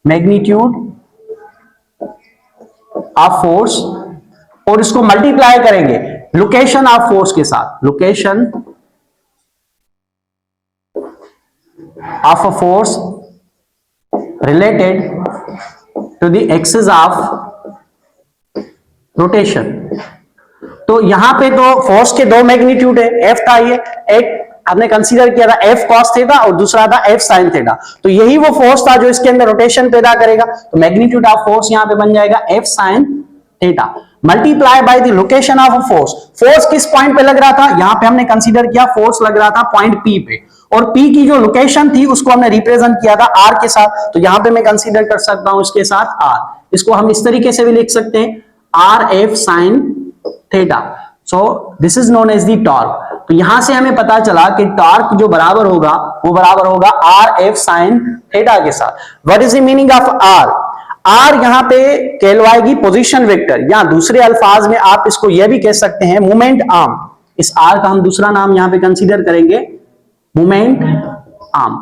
मैग्नीट्यूड ऑफ फोर्स, और इसको मल्टीप्लाई करेंगे लोकेशन ऑफ फोर्स के साथ, location of a force related to the axis of rotation. तो यहां पे तो फोर्स के दो मैग्नीट्यूड है, एफ था, ये एक हमने कंसीडर किया था एफ कॉस थीटा और दूसरा था एफ साइन थीटा। तो यही वो फोर्स था जो इसके अंदर रोटेशन पैदा करेगा। तो मैग्नीट्यूड ऑफ फोर्स यहां पे बन जाएगा F sine theta multiply by the location of force. Force किस पॉइंट पे लग रहा था? यहां पे हमने कंसीडर किया फोर्स लग रहा था पॉइंट पी पे, और पी की जो लोकेशन थी उसको हमने रिप्रेजेंट किया था आर के साथ। तो यहां पे मैं कंसीडर कर सकता हूं इसके साथ आर। इसको हम इस तरीके से भी लिख सकते हैं R F sine theta. So this is known as the torque. तो यहां से हमें पता चला कि टॉर्क जो बराबर होगा वो बराबर होगा आर एफ साइन थीटा के साथ। What is the meaning of R? R यहां पे कहलवाएगी पोजीशन वेक्टर, या दूसरे अल्फाज में आप इसको यह भी कह सकते हैं मोमेंट आर्म। इस आर का हम दूसरा नाम यहां पे कंसीडर करेंगे मोमेंट आर्म।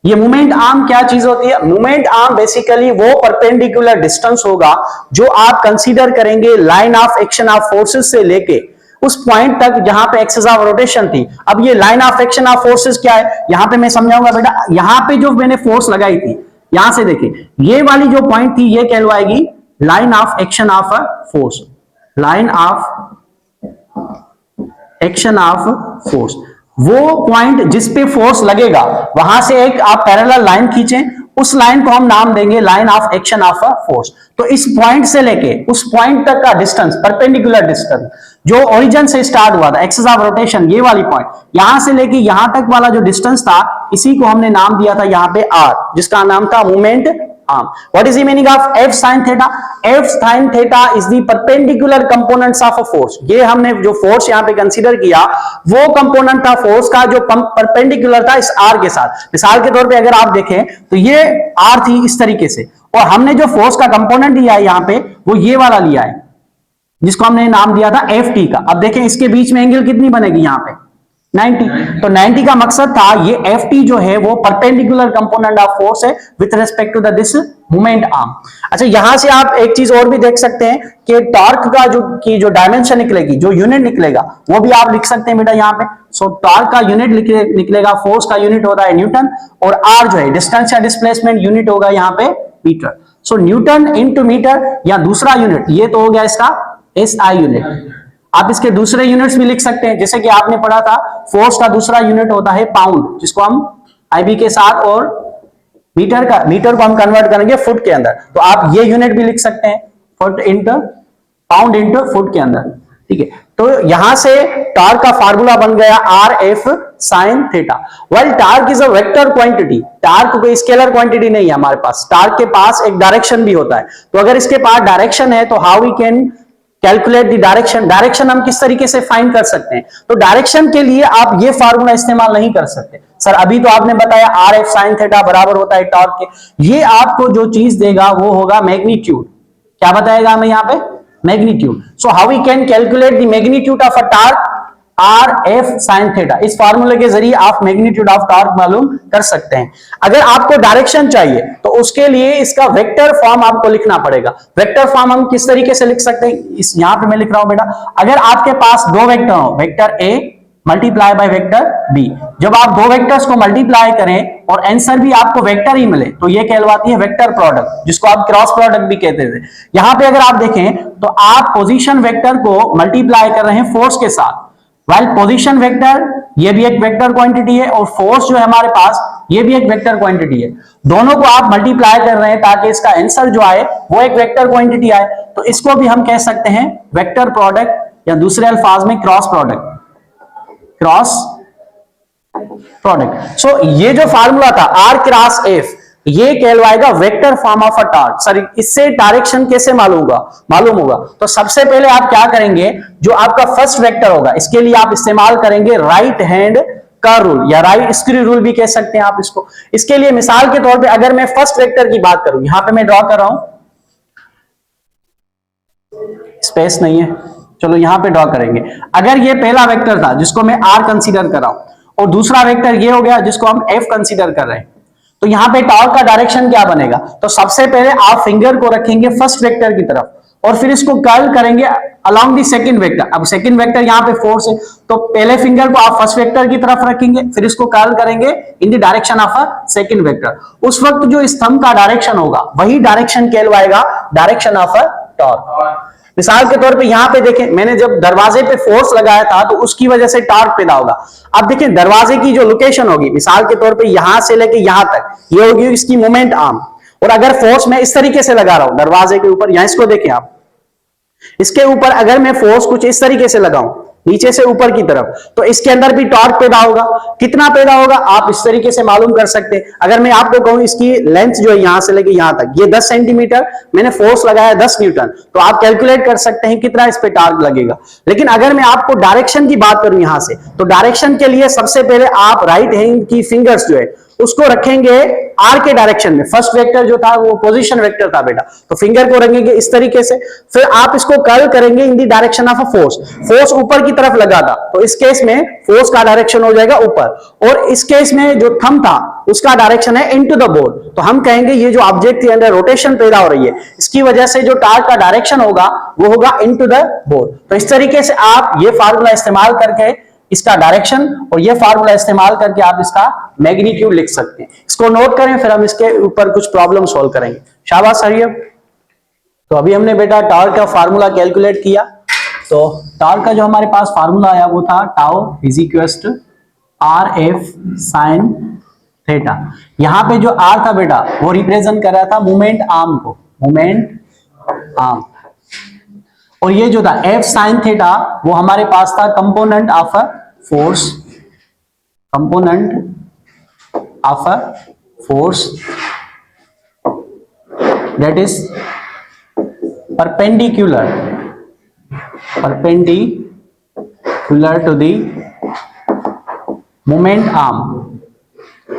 ये मोमेंट आर्म क्या चीज होती है? मोमेंट आर्म बेसिकली वो परपेंडिकुलर डिस्टेंस होगा जो आप कंसीडर करेंगे line of action of forces से लेके उस पॉइंट तक जहां पे एक्सिस ऑफ रोटेशन थी। अब ये line of action of forces क्या है यहां पे मैं समझाऊंगा बेटा। यहां पे जो मैंने फोर्स लगाई थी, यहां से देखिए ये वाली जो पॉइंट थी ये कहलवाएगी line of action of a force, line of action of force. वो पॉइंट जिस पे फोर्स लगेगा वहां से एक आप पैरेलल लाइन खींचें, उस लाइन को हम नाम देंगे line of action of a force. तो इस पॉइंट से लेके उस पॉइंट तक का डिस्टेंस, परपेंडिकुलर डिस्टेंस जो ओरिजिन से स्टार्ट हुआ था एक्सिस ऑफ रोटेशन, ये वाली पॉइंट यहां से लेके यहां तक वाला जो डिस्टेंस था, इसी को हमने नाम दिया था यहां पे आर, जिसका नाम था moment arm. What is the meaning of F sine theta? F sine theta is the perpendicular components of a force. ये हमने जो फोर्स यहां पे कंसीडर किया वो कंपोनेंट था फोर्स का जो परपेंडिकुलर था इस आर के साथ। मिसाल के तौर पे अगर आप देखें तो ये आर थी इस तरीके से, और हमने जो फोर्स का कंपोनेंट लिया है यहां पे वो ये वाला लिया है जिसको हमने नाम दिया था एफ टी का। अब देखें इसके बीच में एंगल कितनी बनेगी यहां पे 90। तो 90 का मकसद था ये एफ टी जो है वो परपेंडिकुलर कंपोनेंट ऑफ फोर्स है with respect to this moment arm. अच्छा, यहां से आप एक चीज और भी देख सकते हैं कि टॉर्क का जो डायमेंशन निकलेगी, जो यूनिट निकलेगा वो भी आप लिख सकते हैं बेटा यहाँ पे। सो टॉर्क का यूनिट निकलेगा, फोर्स का यूनिट होता है न्यूटन, और आर जो है डिस्टेंस या डिस्प्लेसमेंट यूनिट होगा यहाँ पे मीटर। सो न्यूटन इंटू मीटर, या दूसरा यूनिट ये तो हो गया इसका एस आई यूनिट। आप इसके दूसरे यूनिट्स भी लिख सकते हैं, जैसे कि आपने पढ़ा था फोर्स का दूसरा यूनिट होता है पाउंड, जिसको हम आईबी के साथ, और मीटर को हम कन्वर्ट करेंगे फुट के अंदर। तो आप ये यूनिट भी लिख सकते हैं foot into pound into foot के अंदर, ठीक है। तो यहां से टॉर्क का फार्मूला बन गया are F sine theta. Well torque is a vector quantity, torque कोई स्केलर क्वांटिटी नहीं है हमारे पास, टॉर्क के पास एक डायरेक्शन भी होता है। तो अगर इसके पास डायरेक्शन है तो how we can calculate the direction? Direction हम किस तरीके से फाइंड कर सकते हैं? तो डायरेक्शन के लिए आप ये फार्मूला इस्तेमाल नहीं कर सकते। सर अभी तो आपने बताया आर एफ साइन थीटा बराबर होता है टॉर्क के। ये आपको जो चीज देगा वो होगा मैग्नीट्यूड। क्या बताएगा हमें यहाँ पे? Magnitude. So how we can calculate the magnitude of a torque? R F sine theta. इस फार्मूले के जरिए आप मैग्नीट्यूड ऑफ टॉर्क मालूम कर सकते हैं। अगर आपको डायरेक्शन चाहिए तो उसके लिए इसका वेक्टर फॉर्म आपको लिखना पड़ेगा। वेक्टर फॉर्म हम किस तरीके से लिख सकते हैं? इस यहां पे मैं लिख रहा हूं बेटा, अगर आपके पास दो वेक्टर हो, vector A multiply by vector B, जब आप दो वेक्टर्स को मल्टीप्लाई करें और आंसर भी आपको वेक्टर ही मिले तो ये कहलवाती है वेक्टर प्रोडक्ट, जिसको आप क्रॉस प्रोडक्ट भी कहते थे। यहां पे अगर आप देखें तो आप पोजीशन वेक्टर को मल्टीप्लाई कर रहे हैं फोर्स के साथ। वाइल पोजीशन वेक्टर ये भी एक वेक्टर क्वांटिटी है, और फोर्स जो है हमारे पास ये भी एक वेक्टर क्वांटिटी है। दोनों को आप मल्टीप्लाई कर रहे हैं ताकि इसका आंसर जो आए वो एक वेक्टर क्वांटिटी आए। तो इसको भी हम कह सकते हैं वेक्टर प्रोडक्ट, या दूसरे अल्फाज में cross product, cross product. So ये जो फार्मूला था आर क्रॉस एफ, ये कहलवाएगा vector form of a torque. Sir इससे डायरेक्शन कैसे मालूम होगा? तो सबसे पहले आप क्या करेंगे, जो आपका फर्स्ट वेक्टर होगा इसके लिए आप इस्तेमाल करेंगे राइट हैंड का रूल या राइट स्क्रू रूल भी कह सकते हैं आप इसको। इसके लिए मिसाल के तौर पे अगर मैं फर्स्ट वेक्टर की बात करूं, यहां पे मैं ड्रॉ कर रहा हूं, स्पेस नहीं है, चलो यहां पे ड्रॉ करेंगे। अगर ये पहला वेक्टर था जिसको मैं आर कंसीडर कर रहा हूं और दूसरा वेक्टर ये हो गया जिसको हम एफ कंसीडर कर रहे हैं, तो यहां पे टॉर्क का डायरेक्शन क्या बनेगा? तो सबसे पहले आप फिंगर को रखेंगे फर्स्ट वेक्टर की तरफ और फिर इसको कर्ल करेंगे अलोंग दी सेकंड वेक्टर। अब सेकंड वेक्टर यहां पे फोर्स है, तो पहले फिंगर को आप फर्स्ट वेक्टर की तरफ रखेंगे, फिर इसको कर्ल करेंगे in the direction of a second vector. उस वक्त जो स्तंभ का डायरेक्शन होगा वही डायरेक्शन कहलवाएगा डायरेक्शन ऑफ अ टॉर्क। मिसाल के तौर पे यहां पे देखें, मैंने जब दरवाजे पे फोर्स लगाया था तो उसकी वजह से टॉर्क पैदा होगा। अब देखें दरवाजे की जो लोकेशन होगी, मिसाल के तौर पे यहां से लेके यहां तक, ये होगी इसकी मोमेंट आर्म। और अगर फोर्स मैं इस तरीके से लगा रहा हूं दरवाजे के ऊपर, यहां इसको देखें आप, इसके ऊपर अगर मैं फोर्स कुछ इस तरीके से लगाऊं नीचे से ऊपर की तरफ, तो इसके अंदर भी टॉर्क पैदा होगा। कितना पैदा होगा आप इस तरीके से मालूम कर सकते हैं। अगर मैं आपको कहूं इसकी लेंथ जो है यहां से लेके यहां तक, ये 10 सेंटीमीटर, मैंने फोर्स लगाया 10 न्यूटन, तो आप कैलकुलेट कर सकते हैं कितना इस पे टॉर्क लगेगा। लेकिन अगर मैं आपको डायरेक्शन की बात करूं यहां से, तो डायरेक्शन के लिए सबसे पहले आप राइट हैंड की फिंगर्स जो है उसको रखेंगे आर के डायरेक्शन में। फर्स्ट वेक्टर जो था वो पोजीशन वेक्टर था बेटा, तो फिंगर को रखेंगे इस तरीके से, फिर आप इसको कर्ल करेंगे in the direction of a force. Force ऊपर की तरफ लगा था तो इस केस में फोर्स का डायरेक्शन हो जाएगा ऊपर, और इस केस में जो थंब था उसका डायरेक्शन है इनटू द बोर्ड। तो हम कहेंगे ये जो ऑब्जेक्ट के अंदर रोटेशन पैदा हो रही है, इसकी वजह से जो टॉर्क का डायरेक्शन होगा वो होगा इनटू द बोर्ड। तो इस तरीके से आप ये फार्मूला इस्तेमाल करके इसका डायरेक्शन और ये फार्मूला इस्तेमाल करके आप इसका मैग्नीट्यूड लिख सकते हैं। इसको नोट करें, फिर हम इसके ऊपर कुछ प्रॉब्लम सॉल्व करेंगे। शाबाश हरियम। तो अभी हमने बेटा टॉर्क का फार्मूला कैलकुलेट किया। तो टॉर्क का जो हमारे पास फार्मूला आया वो था tau is equals to R F sine theta. यहां पे जो आर था बेटा वो रिप्रेजेंट कर रहा था मूवमेंट आर्म को, मूवमेंट आर्म, और ये जो था एफ साइन थीटा वो हमारे पास था component of a force, component of a force that is perpendicular to the moment arm.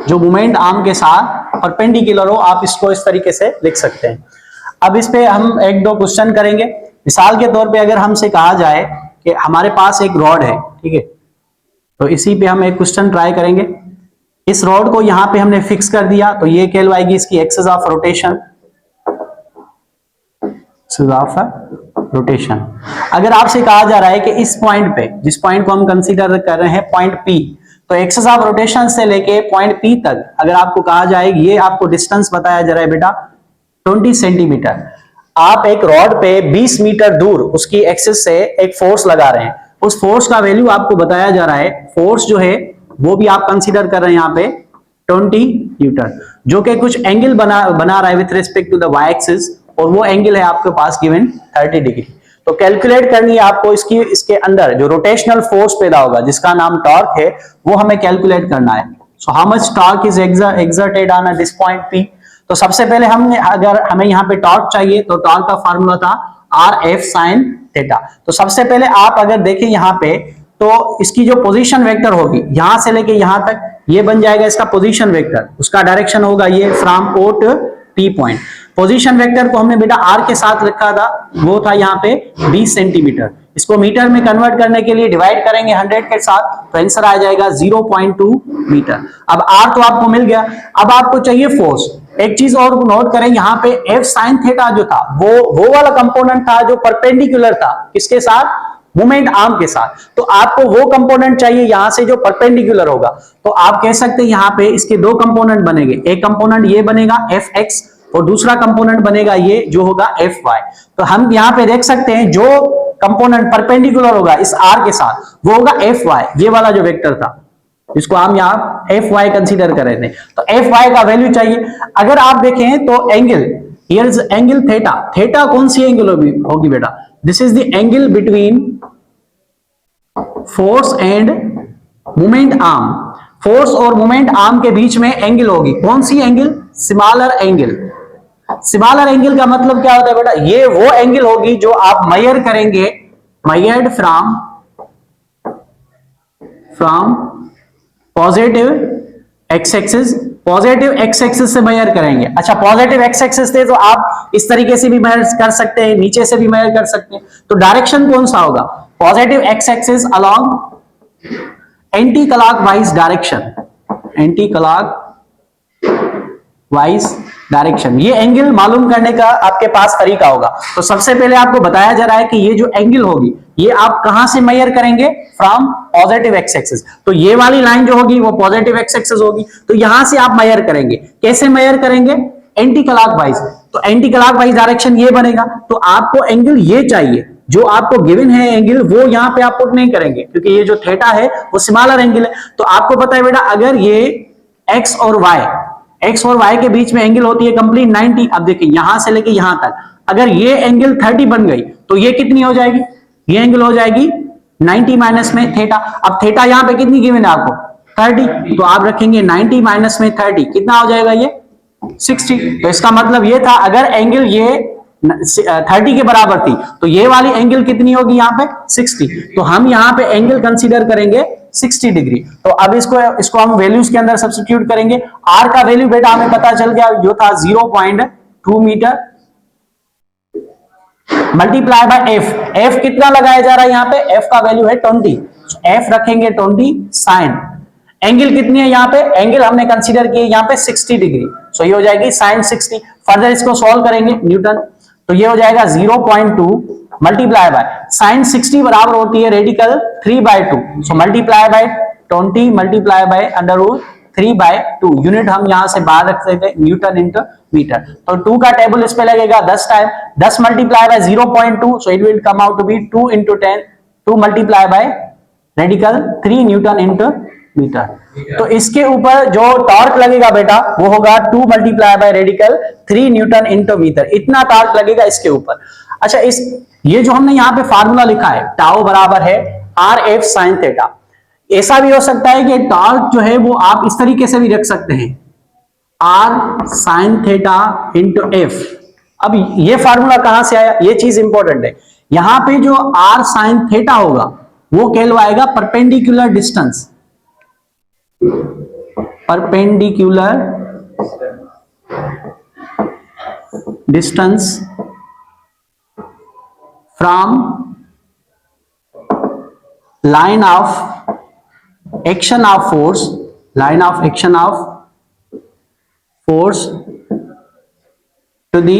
जो मोमेंट आर्म के साथ परपेंडिकुलर हो, आप इसको इस तरीके से लिख सकते हैं। अब इस पे हम एक दो क्वेश्चन करेंगे। मिसाल के तौर पे अगर हमसे कहा जाए कि हमारे पास एक रॉड है, ठीक है, तो इसी पे हम एक क्वेश्चन ट्राई करेंगे। इस रॉड को यहां पे हमने फिक्स कर दिया, तो ये कहलवाएगी इसकी axis of rotation, axis of rotation. अगर आपसे कहा जा रहा है कि इस पॉइंट पे, जिस पॉइंट को हम कंसीडर कर रहे हैं पॉइंट P, तो एक्सिस ऑफ रोटेशन से लेके पॉइंट P तक अगर आपको कहा जाए, ये आपको डिस्टेंस बताया जा रहा है बेटा 20 सेंटीमीटर। आप एक रॉड पे 20 मीटर दूर उसकी एक्सिस से एक फोर्स लगा रहे हैं, उस फोर्स का वैल्यू आपको बताया जा रहा है। फोर्स जो है वो भी आप कंसीडर कर रहे हैं यहाँ पे 20 न्यूटन, जो कि कुछ एंगल बना रहा है with respect to the Y axis, और वो एंगल है आपके पास गिवन 30 डिग्री। तो कैलकुलेट करनी है आपको इसके अंदर जो रोटेशनल फोर्स पैदा होगा जिसका नाम टॉर्क है, वो हमें कैलकुलेट करना है। So how much torque is exerted on this point P। तो सबसे पहले अगर हमें यहाँ पे टॉर्क चाहिए तो टॉर्क का फार्मूला था आर एफ साइन थीटा। तो सबसे पहले आप अगर देखें यहाँ पे, तो इसकी जो पोजीशन वेक्टर होगी यहां से लेके यहां तक, ये बन जाएगा इसका पोजीशन वेक्टर। उसका डायरेक्शन होगा ये from O to P point. Position vector को हमने बेटा आर के साथ रखा था, वो था यहाँ पे 20 सेंटीमीटर। इसको मीटर में कन्वर्ट करने के लिए डिवाइड करेंगे 100 के साथ, तो आंसर आ जाएगा 0.2 मीटर। अब आर तो आपको मिल गया, अब आपको चाहिए फोर्स। एक चीज और नोट करें, यहाँ पे एफ साइन थीटा जो था वो वाला कंपोनेंट था जो परपेंडिकुलर था, किसके साथ? मोमेंट आर्म के साथ। तो आपको वो कंपोनेंट चाहिए यहां से जो परपेंडिकुलर होगा। तो आप कह सकते हैं यहाँ पे इसके दो कंपोनेंट बनेंगे, एक कंपोनेंट ये बनेगा एफ एक्स और दूसरा कंपोनेंट बनेगा ये जो होगा एफ वाई। तो हम यहाँ पे देख सकते हैं जो कंपोनेंट परपेंडिकुलर होगा इस आर के साथ वो होगा एफ वाई, ये वाला जो वेक्टर था जिसको हम यहाँ एफ वाई कंसीडर कर रहे थे। तो एफ वाई का वैल्यू चाहिए। अगर आप देखें तो angle, here is angle theta. Theta कौन सी एंगल होगी बेटा? This is the angle between force and moment arm. Force और मोमेंट आर्म के बीच में एंगल होगी, कौन सी angle? Smaller angle. Smaller angle का मतलब क्या होता है बेटा? ये वो एंगल होगी जो आप मेजर करेंगे, measured from positive x axis, positive x axis से मेजर करेंगे। अच्छा, पॉजिटिव एक्स एक्सिस थे तो आप इस तरीके से भी मेजर कर सकते हैं, नीचे से भी मेजर कर सकते हैं। तो डायरेक्शन कौन सा होगा? Positive x axis along anti clockwise direction, anti clock wise direction. ये एंगल मालूम करने का आपके पास तरीका होगा। तो सबसे पहले आपको बताया जा रहा है कि ये जो एंगल होगी ये आप कहां से मेजर करेंगे? From positive x axis. तो ये वाली लाइन जो होगी वो पॉजिटिव एक्स एक्सिस होगी, तो यहां से आप मेजर करेंगे। कैसे मेजर करेंगे? Anti clockwise. तो एंटी क्लॉकवाइज डायरेक्शन ये बनेगा। तो आपको एंगल ये चाहिए, जो आपको गिवन है एंगल, वो यहां पे आप पुट नहीं करेंगे क्योंकि ये जो थीटा है वो स्मॉलर एंगल है। तो आपको पता है बेटा, अगर ये एक्स और वाई के बीच में एंगल होती है कंप्लीट 90। अब देखिए यहां से लेके यहां तक अगर ये एंगल 30 बन गई तो ये कितनी हो जाएगी? ये एंगल हो जाएगी 90 माइनस में थीटा। अब थीटा यहां पे कितनी गिवन है आपको? 30। तो आप रखेंगे 90 माइनस में 30, कितना हो जाएगा? ये 60। तो इसका मतलब ये था, अगर एंगल ये 30 के बराबर थी तो ये वाली एंगल कितनी होगी यहाँ पे? 60। तो हम यहाँ पे एंगल कंसीडर करेंगे 60 डिग्री। तो अब इसको हम वैल्यूज के अंदर सब्स्टिट्यूट करेंगे। आर का वैल्यू बेटा हमें पता चल गया, जो था 0.2 meter multiply by F. F कितना लगाया जा रहा है यहाँ पे? एफ का वैल्यू है 20। एफ रखेंगे 20 साइन। एंगल कितनी है यहाँ पे? एंगल हमने कंसीडर किए यहाँ पे 60 डिग्री। सो ये हो जाएगी साइन 60। फर्दर इसको सॉल्व करेंगे न्यूटन, तो ये हो जाएगा 0.2 मल्टीप्लाई बाय साइन 60 बराबर होती है radical 3/2। So multiply by 20 multiply by under root 3/2। Unit हम यहां से बाहर रख सकते हैं, न्यूटन इंटू मीटर। तो 2 का टेबल इस पे लगेगा 10 time. 10 multiply by 0.2, so it will come out to be 2 into 10। 2 multiply by radical 3 newton into meter. तो इसके ऊपर जो टॉर्क लगेगा बेटा वो होगा 2 multiply by radical 3 newton into meter. इतना टॉर्क लगेगा इसके ऊपर। अच्छा, ये जो हमने यहाँ पे फार्मूला लिखा है, टाउ बराबर है आर एफ साइन थीटा। ऐसा भी हो सकता है कि टॉर्क जो है वो आप इस तरीके से भी रख सकते हैं, R sine theta into F. अब ये फार्मूला कहां से आया? ये चीज इंपॉर्टेंट है। यहां पे जो आर साइन थीटा होगा वो कहलवाएगा perpendicular distance, perpendicular distance from line of action of force, line of action of force to the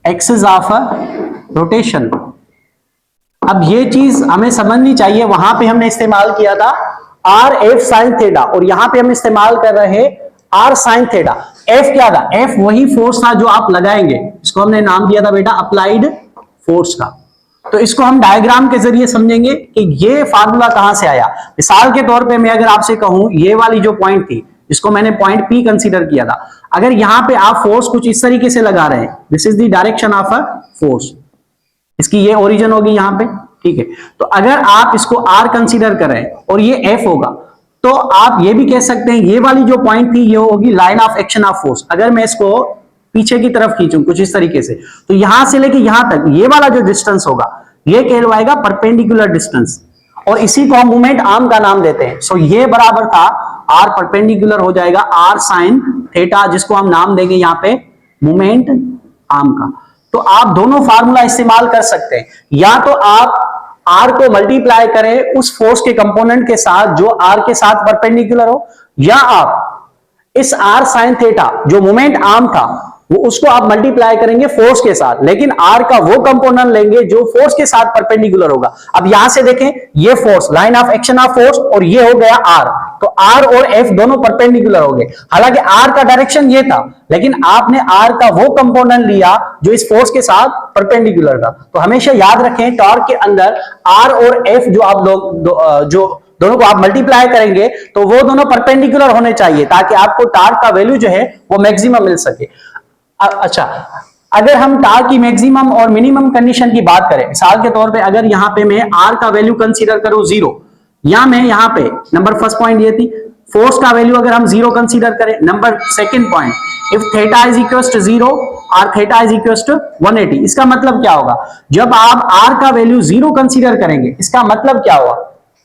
axis of rotation. अब ये चीज हमें समझनी चाहिए। वहां पे हमने इस्तेमाल किया था आर एफ साइन थीटा और यहां पे हम इस्तेमाल कर रहे हैं आर साइन थीटा। एफ क्या था? एफ वही फोर्स था जो आप लगाएंगे। इसको हमने नाम दिया था बेटा अप्लाइड फोर्स का। तो इसको हम डायग्राम के जरिए समझेंगे कि ये फार्मूला कहां से आया। मिसाल के तौर पे मैं अगर आपसे कहूं, ये वाली जो पॉइंट थी इसको मैंने पॉइंट पी कंसीडर किया था। अगर यहां पे आप फोर्स कुछ इस तरीके से लगा रहे हैं, this is the direction of a force, इसकी ये ओरिजिन होगी यहां पे, ठीक है। तो अगर आप इसको आर कंसीडर कर रहे हैं और ये एफ होगा, तो आप ये भी कह सकते हैं ये वाली जो पॉइंट थी ये होगी line of action of force. अगर मैं इसको पीछे की तरफ खींचूं कुछ इस तरीके से, तो यहां से लेके यहां तक ये वाला जो डिस्टेंस होगा ये कहलवाएगा परपेंडिकुलर डिस्टेंस, और इसी को हम मोमेंट आर्म का नाम देते हैं। सो ये बराबर था आर परपेंडिकुलर हो जाएगा आर साइन थीटा, जिसको हम नाम देंगे यहां पे मोमेंट आर्म का। तो आप दोनों फार्मूला इस्तेमाल कर सकते हैं, या तो आप आर को मल्टीप्लाई करें उस फोर्स के कंपोनेंट के साथ जो आर के साथ परपेंडिकुलर हो, या आप इस आर साइन थीटा जो मोमेंट आर्म था वो उसको आप मल्टीप्लाई करेंगे फोर्स के साथ, लेकिन आर का वो कंपोनेंट लेंगे जो फोर्स के साथ परपेंडिकुलर होगा। अब यहां से देखें, ये force line of action of force और ये हो गया आर, तो आर और एफ दोनों परपेंडिकुलर हो गए। हालांकि आर का डायरेक्शन ये था, लेकिन आपने आर का वो कंपोनेंट लिया जो इस फोर्स के साथ परपेंडिकुलर था। तो हमेशा याद रखें टॉर्क के अंदर आर और एफ जो आप लोग जो दोनों को आप मल्टीप्लाई करेंगे तो वो दोनों परपेंडिकुलर होने चाहिए, ताकि आपको टॉर्क का वैल्यू जो है वो मैक्सिमम मिल सके। अच्छा, अगर हम टॉर्क की मैक्सिमम और मिनिमम कंडीशन की बात करें, मिसाल के तौर पे अगर यहां पे मैं आर का वैल्यू कंसीडर करूं 0, या मैं यहां पे नंबर फर्स्ट पॉइंट ये थी, फोर्स का वैल्यू अगर हम जीरो कंसीडर करें, number second point, if theta is equal to zero और थीटा इज इक्वल टू 180, इसका मतलब क्या होगा, जब आप r का वैल्यू जीरो कंसीडर करेंगे, इसका मतलब क्या होगा,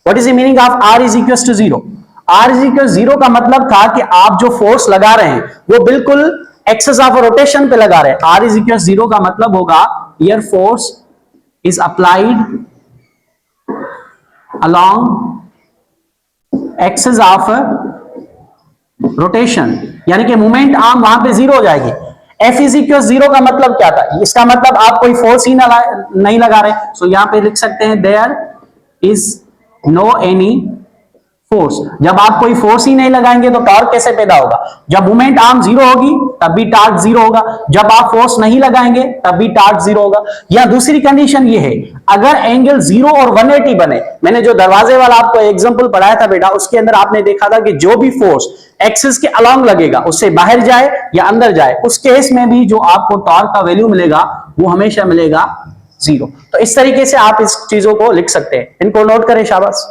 what is the meaning of r is equal to zero? r is equal zero का मतलब था कि आप जो फोर्स लगा रहे हैं वो बिल्कुल एक्सिस ऑफ रोटेशन पे लगा रहे हैं। r इज इक्वल जीरो का मतलब होगा here force is applied along axis of rotation, यानी कि मोमेंट आर्म वहां पे जीरो हो जाएगी। F इज इक्वल जीरो का मतलब क्या था, इसका मतलब आप कोई फोर्स ही नहीं लगा रहे, सो यहां पे लिख सकते हैं there is no any force. जब आप कोई फोर्स ही नहीं लगाएंगे तो टॉर्क कैसे पैदा होगा? जब मोमेंट आर्म जीरो होगी तब भी टॉर्क जीरो होगा, जब आप फोर्स नहीं लगाएंगे तब भी टॉर्क जीरो होगा। या दूसरी कंडीशन ये है, अगर एंगल 0 और 180 बने, मैंने जो दरवाजे वाला आपको एग्जांपल पढ़ाया था बेटा, उसके अंदर आपने देखा था कि जो भी फोर्स एक्सिस के अलोंग लगेगा, उससे बाहर जाए या अंदर जाए, उस केस में भी जो आपको टॉर्क का वैल्यू मिलेगा वो हमेशा मिलेगा जीरो। तो इस तरीके से आप इस चीजों को लिख सकते हैं, इनको नोट करें, शाबाश।